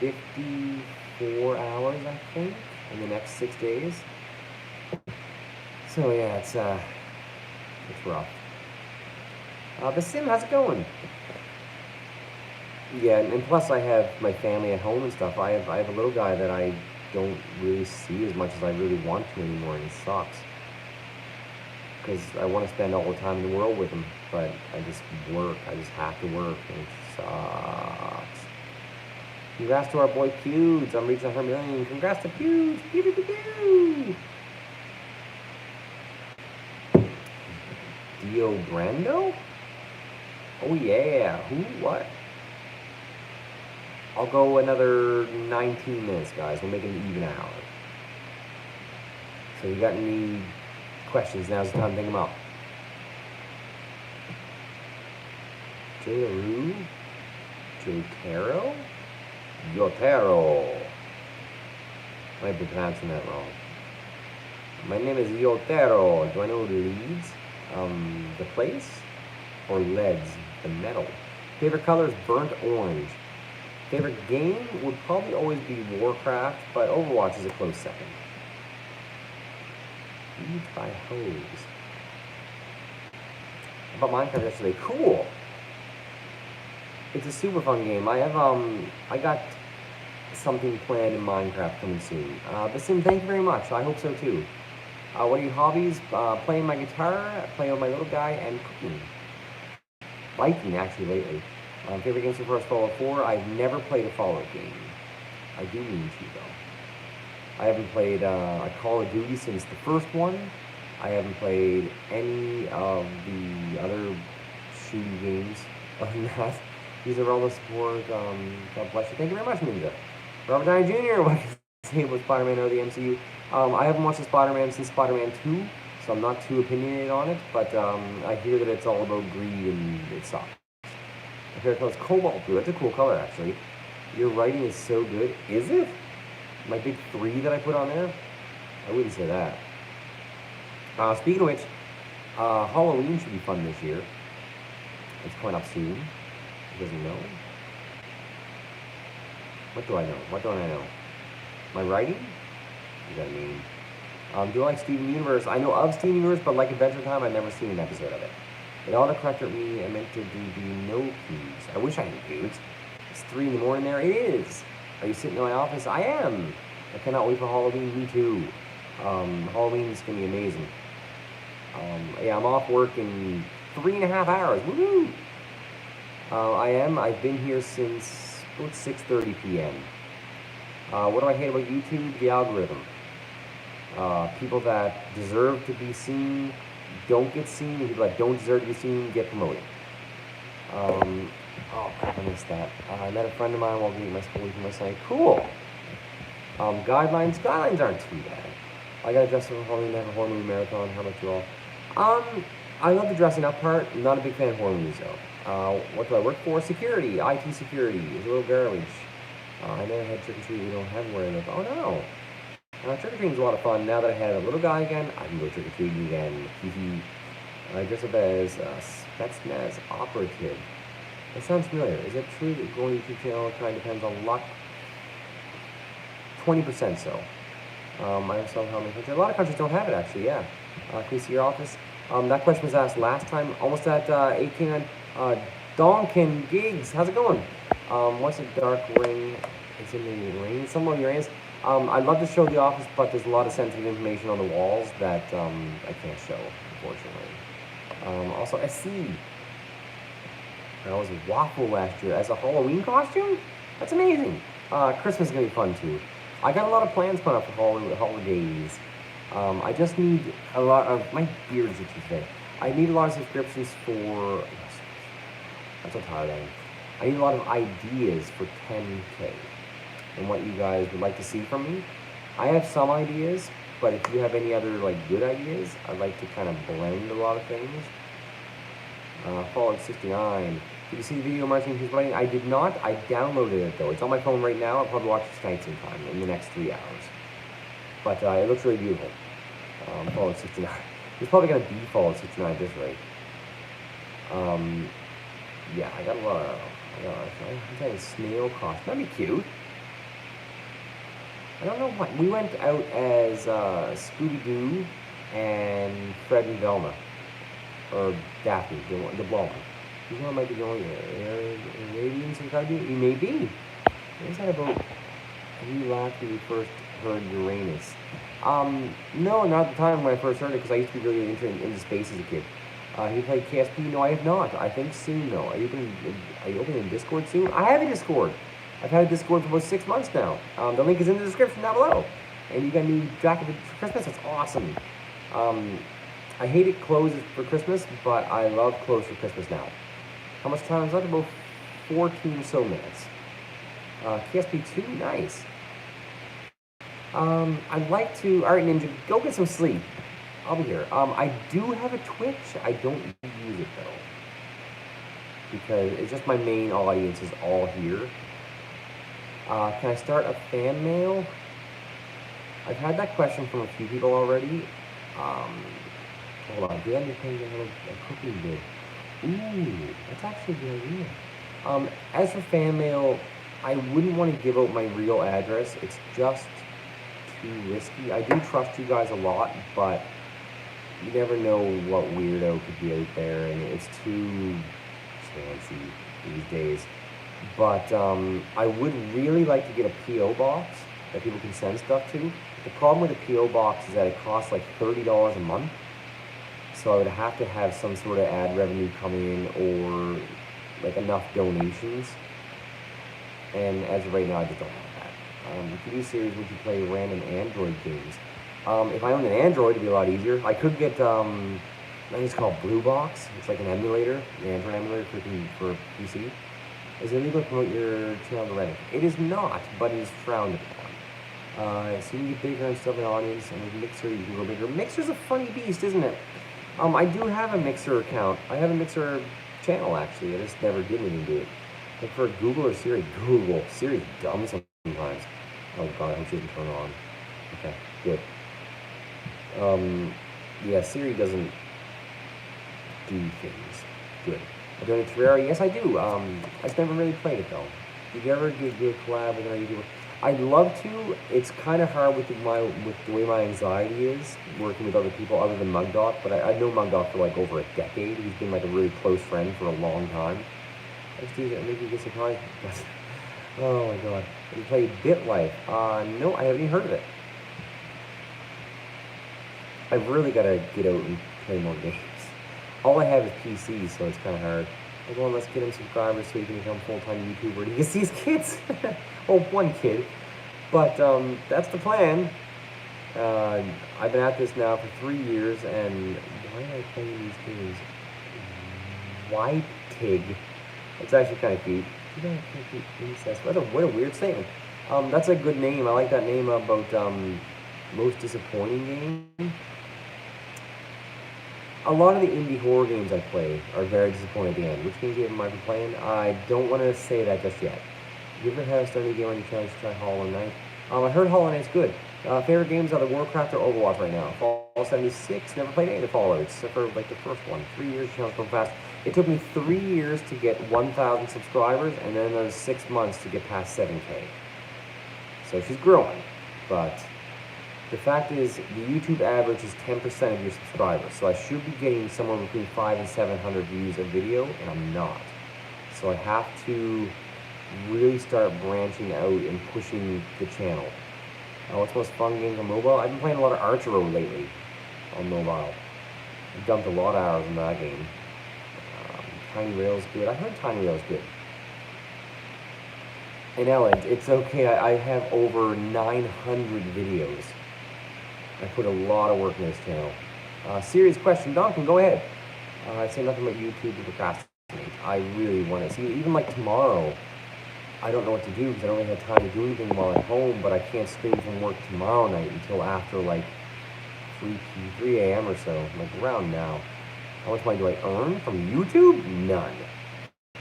54 hours, I think, in the next 6 days. So yeah, it's rough. But Sim, how's it going? Yeah, and plus I have my family at home and stuff. I have a little guy that I don't really see as much as I really want to anymore, and it sucks. Because I want to spend all the time in the world with him, but I just work. I just have to work, and it sucks. Congrats to our boy Pewds. I'm reaching 100 million. Congrats to Pewds. Pew, pew, pew, pew. Dio Brando? Oh yeah. Who? What? I'll go another 19 minutes, guys. We'll make it an even hour. So you got any questions? Now's the time to think them up. J-Roo? J-Taro? Yotaro. Might be pronouncing that wrong. My name is Yotaro. Do I know Leeds? The place? Or Leads? The metal? Favorite color is burnt orange. Favorite game would probably always be Warcraft, but Overwatch is a close second. Used by hose. How about Minecraft yesterday? Cool! It's a super fun game. I have, I got something planned in Minecraft coming soon. But Sim, thank you very much. I hope so too. What are your hobbies? Playing my guitar, playing with my little guy, and cooking. Biking, actually, lately. Favorite game so far is Fallout 4. I've never played a Fallout game. I do mean to, though. I haven't played a Call of Duty since the first one. I haven't played any of the other shooting games other than that. These are all the support. God bless you. Thank you very much, Ninja. Robert Downey Jr. What can I say about Spider-Man or the MCU? I haven't watched the Spider-Man since Spider-Man 2, so I'm not too opinionated on it, but I hear that it's all about greed and it sucks. My favorite color is Cobalt Blue. That's a cool color, actually. Your writing is so good. Is it? My big 3 that I put on there? I wouldn't say that. Speaking of which, Halloween should be fun this year. It's coming up soon. Who doesn't know? What do I know? What don't I know? My writing? What does that mean? Do I like Steven Universe? I know of Steven Universe, but like Adventure Time, I've never seen an episode of it. It autocorrected me. I meant to do no pews. I wish I had pews. It's 3 in the morning there. It is. Are you sitting in my office? I am. I cannot wait for Halloween. Me too. Halloween is going to be amazing. Yeah, I'm off work in 3.5 hours. Woohoo! I've been here since about 6:30 p.m. What do I hate about YouTube? The algorithm. People that deserve to be seen don't get seen, and people that don't deserve to be seen get promoted. Oh crap, I missed that. I met a friend of mine while getting my school from my site. Cool! Guidelines aren't too bad. I got to dress up for Halloween, have a horror movie marathon. How about you all? I love the dressing up part. I'm not a big fan of horror movies though. What do I work for? Security. IT security. It's a little garbage. I never had trick-or-treat. We don't have one enough. Oh no! Trick-or-treating is a lot of fun. Now that I had a little guy again, I can go trick-or-treating again. I dress up as Spetsnaz operative. That sounds familiar. Is it true that going to YouTube channel kind of depends on luck? 20% so. I also have how many countries. A lot of countries don't have it actually, yeah. Can you see your office? That question was asked last time, almost at 8K9. Donkin Gigs, how's it going? What's a dark ring? It's in the rain. Some of your hands. I'd love to show the office, but there's a lot of sensitive information on the walls that I can't show, unfortunately. Also, SC. I was a waffle last year as a Halloween costume. That's amazing. Christmas is gonna be fun too. I got a lot of plans planned up for holidays. I just need a lot of my beard's itchy today. I need a lot of subscriptions for. I'm so tired of it. I need a lot of ideas for 10K and what you guys would like to see from me. I have some ideas, but if you have any other like good ideas, I'd like to kind of blend a lot of things. Fallout 69. Did you see the video Martin who's writing? I did not. I downloaded it though. It's on my phone right now. I'll probably watch it tonight sometime in the next 3 hours. But it looks really beautiful. Fallout 69. It's probably gonna be Fallout 69 at this rate. Yeah, I got a lot of. I'm telling you, snail cost. That'd be cute. I don't know what. We went out as Scooby-Doo and Fred and Velma. Or Daphne, the blonde. You know, might be going Arabians and Caribbean. He may be. What is that about? Have you laughed when you first heard Uranus? No, not at the time when I first heard it, because I used to be really into space as a kid. You played KSP? No, I have not. I think soon, though. Are you opening Discord soon? I have a Discord. I've had a Discord for about 6 months now. The link is in the description down below. And you got a new jacket for Christmas. That's awesome. I hate it closes for Christmas, but I love close for Christmas now. How much time is left? About 14 or so minutes. KSP 2, nice. I'd like to. All right, Ninja, go get some sleep. I'll be here. I do have a Twitch. I don't use it though, because it's just my main audience is all here. Can I start a fan mail? I've had that question from a few people already. Hold on. Do I need to pay a cooking bid? Ooh, that's actually a good idea. As for fan mail, I wouldn't want to give out my real address. It's just too risky. I do trust you guys a lot, but you never know what weirdo could be out there, and it's too fancy these days. But I would really like to get a P.O. box that people can send stuff to. The problem with a P.O. box is that it costs like $30 a month. So I would have to have some sort of ad revenue coming in, or like enough donations. And as of right now, I just don't have that. TV series, would you play random Android games? If I owned an Android, it'd be a lot easier. I could get, I think it's called Blue Box. It's like an emulator, an Android emulator for PC. Is it illegal to promote your channel to Reddit? It is not, but it is frowned upon. So you can get bigger and stuff in the audience, and with Mixer, you can go bigger. Mixer's a funny beast, isn't it? I do have a Mixer account. I have a Mixer channel, actually. I just never did anything to it. Like for Google or Siri. Google. Siri's dumb sometimes. Oh god, I hope she doesn't turn on. Okay, good. Yeah, Siri doesn't do things. Good. I do it Terraria? Yes, I do. I just never really played it, though. Did you ever do a collab with another YouTuber? I'd love to. It's kind of hard with the way my anxiety is, working with other people other than Mugdoc, but I know Mugdoc for like over a decade. He's been like a really close friend for a long time. Let's do that. Maybe you get surprised. Oh my god. Have you played BitLife? No, I haven't even heard of it. I've really got to get out and play more games. All I have is PC, so it's kind of hard. Like, well, let's get him subscribers so he can become full-time YouTuber and he can see his kids. Well, one kid. But that's the plan. I've been at this now for 3 years, and why am I playing these games? White Pig. It's actually kind of cute. What a weird statement. That's a good name. I like that name about most disappointing game. A lot of the indie horror games I play are very disappointing at the end. Which games you might be playing? I don't want to say that just yet. You ever have started a game on your channel to try Hollow Knight? I heard Hollow Knight's good. Favorite games are the Warcraft or Overwatch right now. Fallout 76, never played any of the Fallouts, except for like the first one. 3 years, channel's going fast. It took me 3 years to get 1,000 subscribers, and then another 6 months to get past 7K. So she's growing, but The fact is, the YouTube average is 10% of your subscribers, so I should be getting somewhere between 500 and 700 views a video, and I'm not. So I have to really start branching out and pushing the channel. What's the most fun games on mobile? I've been playing a lot of Archero lately on mobile. I've dumped a lot of hours in that game. Tiny Rail's good. I heard Tiny Rail's good. And Ellen, it's okay. I have over 900 videos. I put a lot of work in this channel. Serious question, Duncan, go ahead. I say nothing about YouTube to procrastinate. I really want to see, even like tomorrow, I don't know what to do because I don't really have time to do anything while at home, but I can't stream from work tomorrow night until after like 3 a.m. or so, like around now. How much money do I earn from YouTube? None.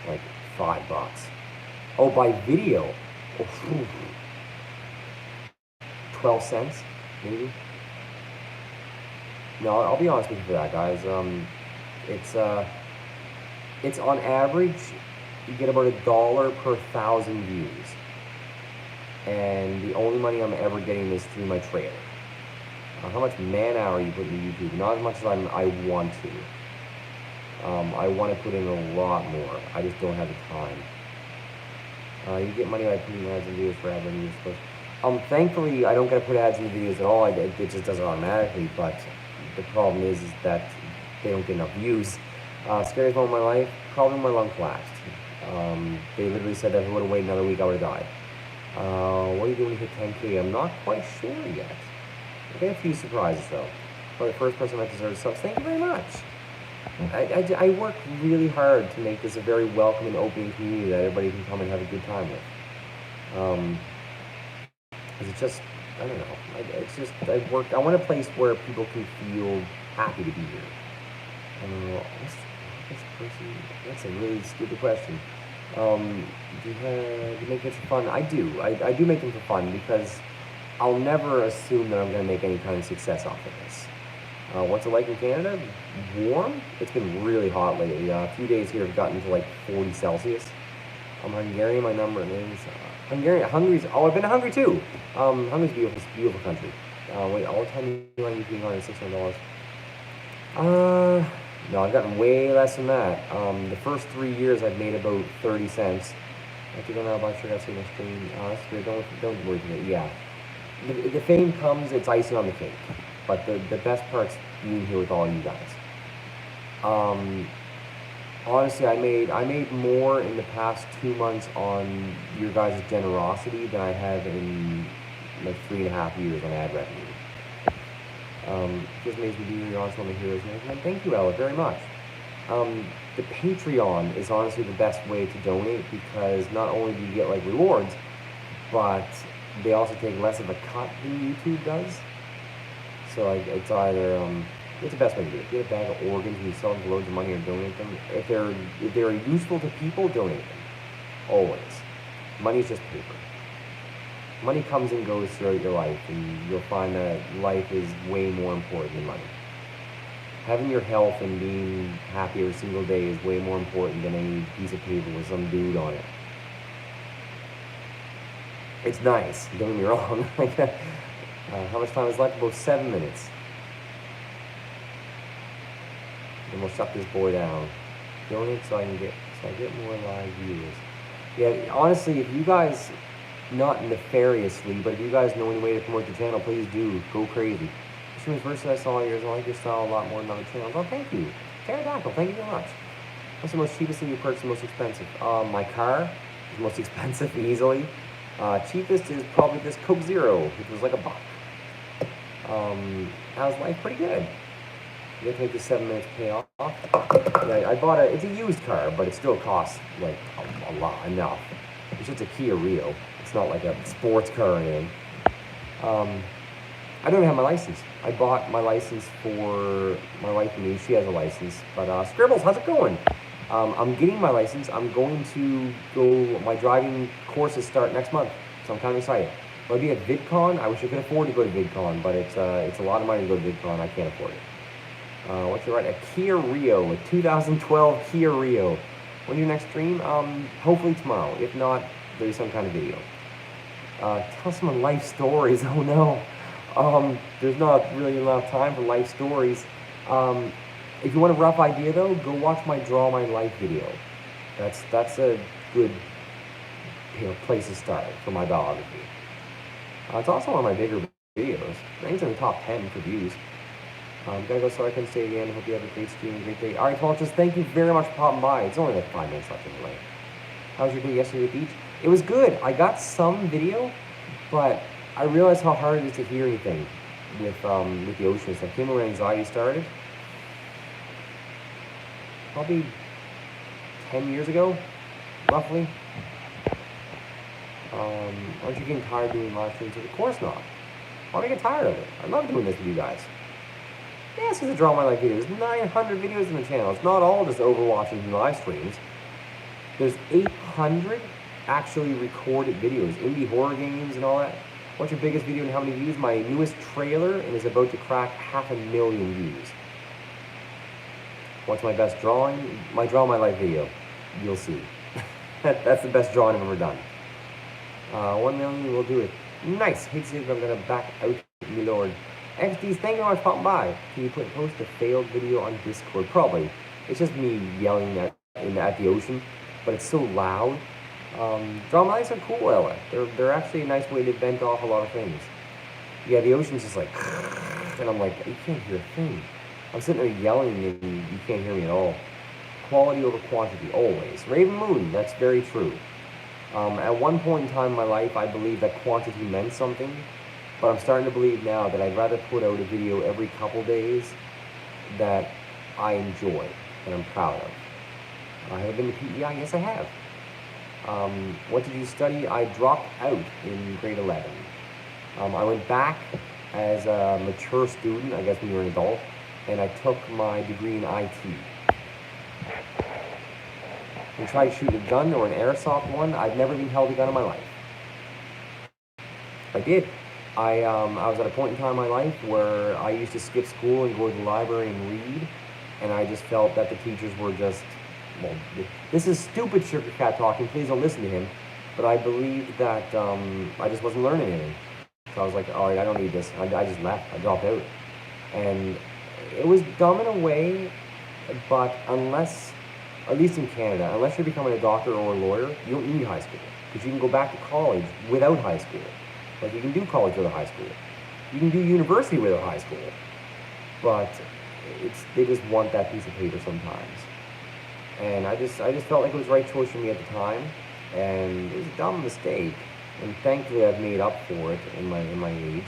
Like $5. Oh, by video? Oh, 12 cents, maybe? No, I'll be honest with you for that, guys. It's on average, you get about $1 per 1,000 views. And the only money I'm ever getting is through my trailer. How much man-hour you put into YouTube? Not as much as I want to. I want to put in a lot more. I just don't have the time. You get money by putting ads in videos for ad revenue. Thankfully, I don't get to put ads in the videos at all. It just does it automatically, but the problem is that they don't get enough views. Scariest moment of my life? Probably when my lung collapsed. They literally said that if I would have waited another week, I would have died. What are you doing to hit 10K? I'm not quite sure yet. I got a few surprises, though. For the first person that deserves subs, thank you very much. I work really hard to make this a very welcoming, open community that everybody can come and have a good time with. It's just, I don't know. I want a place where people can feel happy to be here. That's a really stupid question. Do you make it for fun? I do. I do make them for fun because I'll never assume that I'm going to make any kind of success off of this. What's it like in Canada? Warm? It's been really hot lately. A few days here have gotten to like 40 Celsius. I'm Hungarian, my number is Hungary's, I've been to Hungary too. Hungary's beautiful, beautiful country. Wait, all the time you want anything on $600? No, I've gotten way less than that. The first 3 years I've made about 30 cents. I think I'm not about sure that's in the stream. That's good, don't worry about it, yeah. The fame comes, it's icing on the cake. But the best part's being here with all you guys. Honestly, I made more in the past 2 months on your guys' generosity than I have in like 3.5 years on ad revenue. Just makes me be really honest on the heroes. And thank you, Ella, very much. The Patreon is honestly the best way to donate because not only do you get like rewards, but they also take less of a cut than YouTube does. So like, it's either it's the best way to do it. Get a bag of organs and you sell them for loads of money or donate them. If they're useful to people, donate them. Always. Money's just paper. Money comes and goes throughout your life, and you'll find that life is way more important than money. Having your health and being happy every single day is way more important than any piece of paper with some dude on it. It's nice, don't get me wrong. How much time is left? About 7 minutes. Then we'll shut this boy down. Donate so I get more live viewers. Yeah, honestly, if you guys, not nefariously, but if you guys know any way to promote the channel, please do. Go crazy. As soon as first I saw yours, I like your style a lot more than other channels. Oh, thank you. Pterodactyl, thank you very much. What's the most cheapest thing you purchased, the most expensive? My car is the most expensive, easily. Cheapest is probably this Coke Zero, which was like $1. How's life? Pretty good. You have to make the 7 minutes pay off. Yeah, I bought it's a used car, but it still costs like a lot, enough. It's just a Kia Rio. It's not like a sports car or anything. I don't have my license. I bought my license for my wife and me. She has a license. But Scribbles, how's it going? I'm getting my license. I'm going to go, my driving courses start next month. So I'm kind of excited. Will I be at VidCon? I wish I could afford to go to VidCon, but it's a lot of money to go to VidCon. I can't afford it. What's your right? A Kia Rio, a 2012 Kia Rio. When's your next stream? Hopefully tomorrow. If not, there's some kind of video. Tell some life stories. Oh no. There's not really enough time for life stories. If you want a rough idea though, go watch my Draw My Life video. That's a good place to start for my biography. It's also one of my bigger videos. Ranks in the top 10 for views. Gotta go, so I can say again. Hope you have a great stream, great day. Alright, folks, just thank you very much for popping by. It's only like 5 minutes left anyway. How was your day yesterday at the beach? It was good. I got some video, but I realized how hard it is to hear anything with the ocean. So I came when anxiety started. Probably 10 years ago, roughly. Aren't you getting tired doing live streams? Of course not. Why do I get tired of it? I love doing this with you guys. Yeah, this is a Draw My Life video. There's 900 videos in the channel. It's not all just overwatching live streams. There's 800 actually recorded videos, indie horror games and all that. What's your biggest video and how many views? My newest trailer, and is about to crack 500,000 views. What's my best drawing? My Draw My Life video. You'll see. That's the best drawing I've ever done. 1 million will do it. Nice. Hate to see if I'm gonna back out, my lord. XDs, thank you very much for popping by. Can you post a failed video on Discord? Probably. It's just me yelling at the ocean, but it's so loud. Draw My Lives are cool, Ella. They're actually a nice way to vent off a lot of things. Yeah, the ocean's just like, and I'm like, you can't hear a thing. I'm sitting there yelling and you can't hear me at all. Quality over quantity, always. Raven Moon, that's very true. At one point in time in my life, I believed that quantity meant something, but I'm starting to believe now that I'd rather put out a video every couple days that I enjoy and I'm proud of. I have been to PEI? Yes, I have. What did you study? I dropped out in grade 11. I went back as a mature student, I guess when you're an adult, and I took my degree in IT. I tried shooting a gun or an airsoft one. I've never even held a gun in my life. I did. I was at a point in time in my life where I used to skip school and go to the library and read, and I just felt that the teachers were just, well, this is stupid Sugarcat talking, please don't listen to him, but I believed that I just wasn't learning anything. So I was like, all right, I don't need this. I just left. I dropped out. And it was dumb in a way, but unless, at least in Canada, unless you're becoming a doctor or a lawyer, you don't need high school. Because you can go back to college without high school. Like, you can do college without high school. You can do university without high school. But they just want that piece of paper sometimes. And I just felt like it was the right choice for me at the time. And it was a dumb mistake. And thankfully I've made up for it in my age.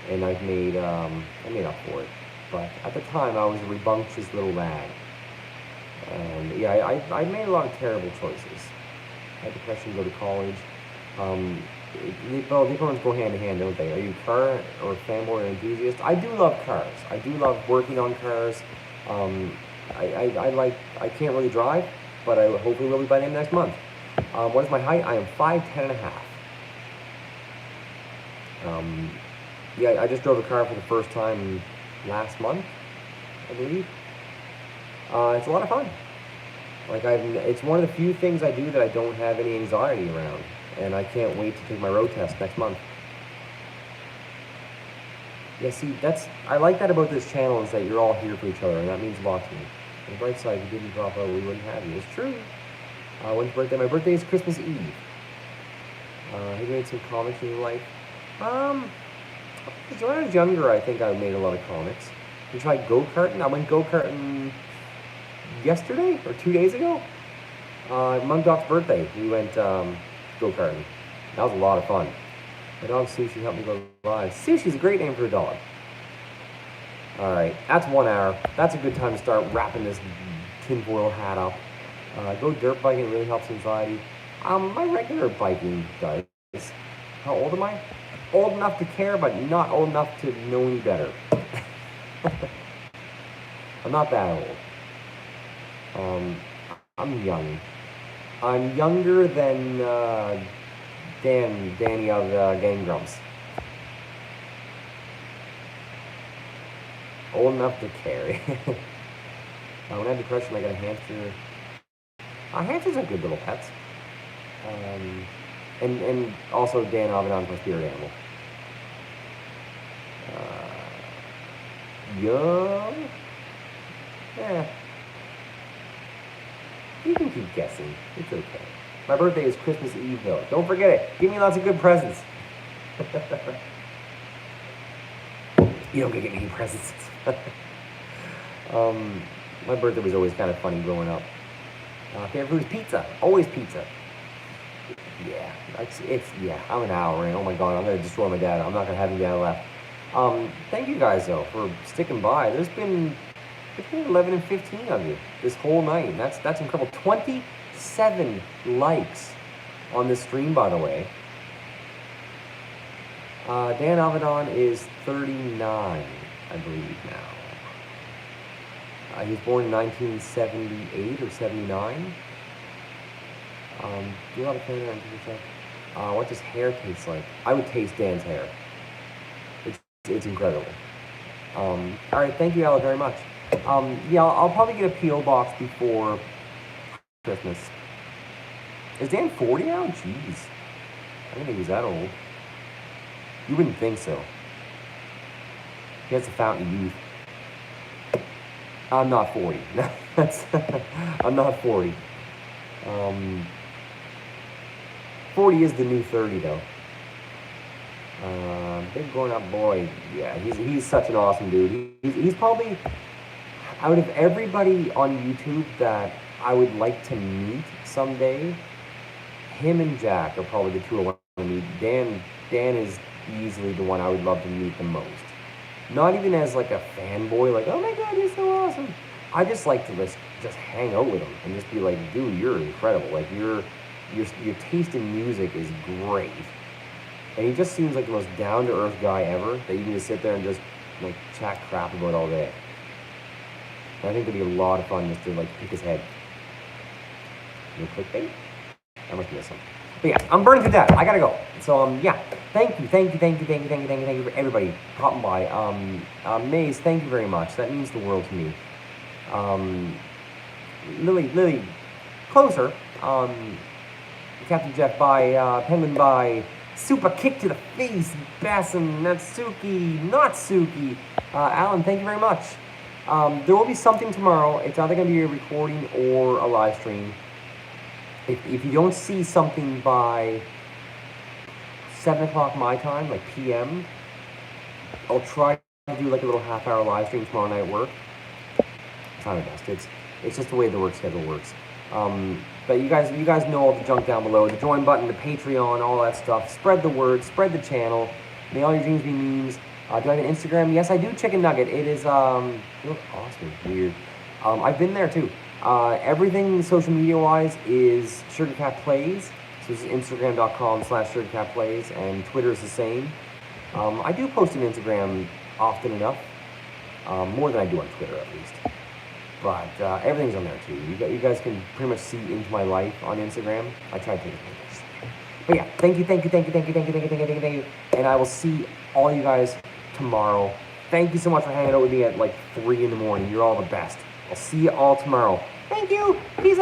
And I made up for it. But at the time I was a rambunctious little lad. And yeah, I made a lot of terrible choices. I had depression, go to college. These ones go hand in hand, don't they? Are you a car or fanboy or enthusiast? I do love cars. I do love working on cars. I can't really drive, but I hopefully will be by the end of next month. What is my height? I am 5'10" and a half. Yeah, I just drove a car for the first time last month, I believe. It's a lot of fun. Like, it's one of the few things I do that I don't have any anxiety around, and I can't wait to take my road test next month. Yeah, see, I like that about this channel, is that you're all here for each other, and that means a lot to me. On the bright side, if you didn't drop out, we wouldn't have you. It's true. When's your birthday? My birthday is Christmas Eve. Have you made some comics in your life? When I was younger, I think I made a lot of comics. We tried go-karting. I went go-karting yesterday or 2 days ago. Mug Doc's birthday, we went go-karting. That was a lot of fun. My dog Sushi helped me go live. Sushi's a great name for a dog. Alright, that's 1 hour. That's a good time to start wrapping this tinfoil hat up. Go dirt biking, it really helps anxiety. My regular biking does. How old am I? Old enough to care, but not old enough to know any better. I'm not that old. I'm young. I'm younger than Danny of Game Grumps. Old enough to carry. When I had depression, I got a hamster. Hamsters are good little pets. And also Dan Avedon's my spirit animal. young? Eh. You can keep guessing. It's okay. My birthday is Christmas Eve, though. Don't forget it. Give me lots of good presents. You don't get any presents. My birthday was always kind of funny growing up. Favorite food is pizza. Always pizza. Yeah, yeah. I'm an hour in. Oh my god, I'm gonna destroy my data. I'm not gonna have any data left. Thank you guys though for sticking by. There's been between 11 and 15 of you this whole night. That's incredible. 27 likes on this stream, by the way. Dan Avedon is 39, I believe now. He was born in 1978 or 79. Do you have a fan what does hair taste like? I would taste Dan's hair. It's incredible. All right, thank you, Ella, very much. Yeah, I'll probably get a P.O. box before Christmas. Is Dan 40 now? Jeez. I didn't think he was that old. You wouldn't think so. He has a fountain of youth. I'm not 40. I'm not 40. 40 is the new 30, though. Big grown-up boy. Yeah, he's such an awesome dude. He's probably, out of everybody on YouTube that I would like to meet someday, him and Jack are probably the two I want to meet. Dan is easily the one I would love to meet the most. Not even as like a fanboy, like, oh my god, you're so awesome. I just like to just hang out with him and just be like, dude, you're incredible. Like your taste in music is great. And he just seems like the most down-to-earth guy ever that you can just sit there and just like chat crap about all day. And I think it'd be a lot of fun just to like pick his head. No clickbait? I must miss him. But yeah, I'm burning to death. I gotta go. So yeah, thank you for everybody popping by. Maze, thank you very much. That means the world to me. Lily, closer. Captain Jeff by Penguin by Super Kick to the Face, Bassin, Natsuki. Alan, thank you very much. There will be something tomorrow. It's either going to be a recording or a live stream. If you don't see something by 7 o'clock my time, like PM, I'll try to do like a little half-hour live stream tomorrow night at work. Try my best. It's just the way the work schedule works. But you guys know all the junk down below. The join button, the Patreon, all that stuff. Spread the word, spread the channel. May all your dreams be memes. Do I have an Instagram? Yes, I do, Chicken Nugget. It is, you look awesome. Weird. I've been there too. Everything social media-wise is Sugarcatplays. So this is Instagram.com/Sugarcatplays, and Twitter is the same. I do post on Instagram often enough. More than I do on Twitter, at least. But everything's on there too. You guys can pretty much see into my life on Instagram. I try to take pictures. But yeah, thank you. And I will see all you guys tomorrow. Thank you so much for hanging out with me at like 3 in the morning. You're all the best. I'll see you all tomorrow. Thank you. Peace out.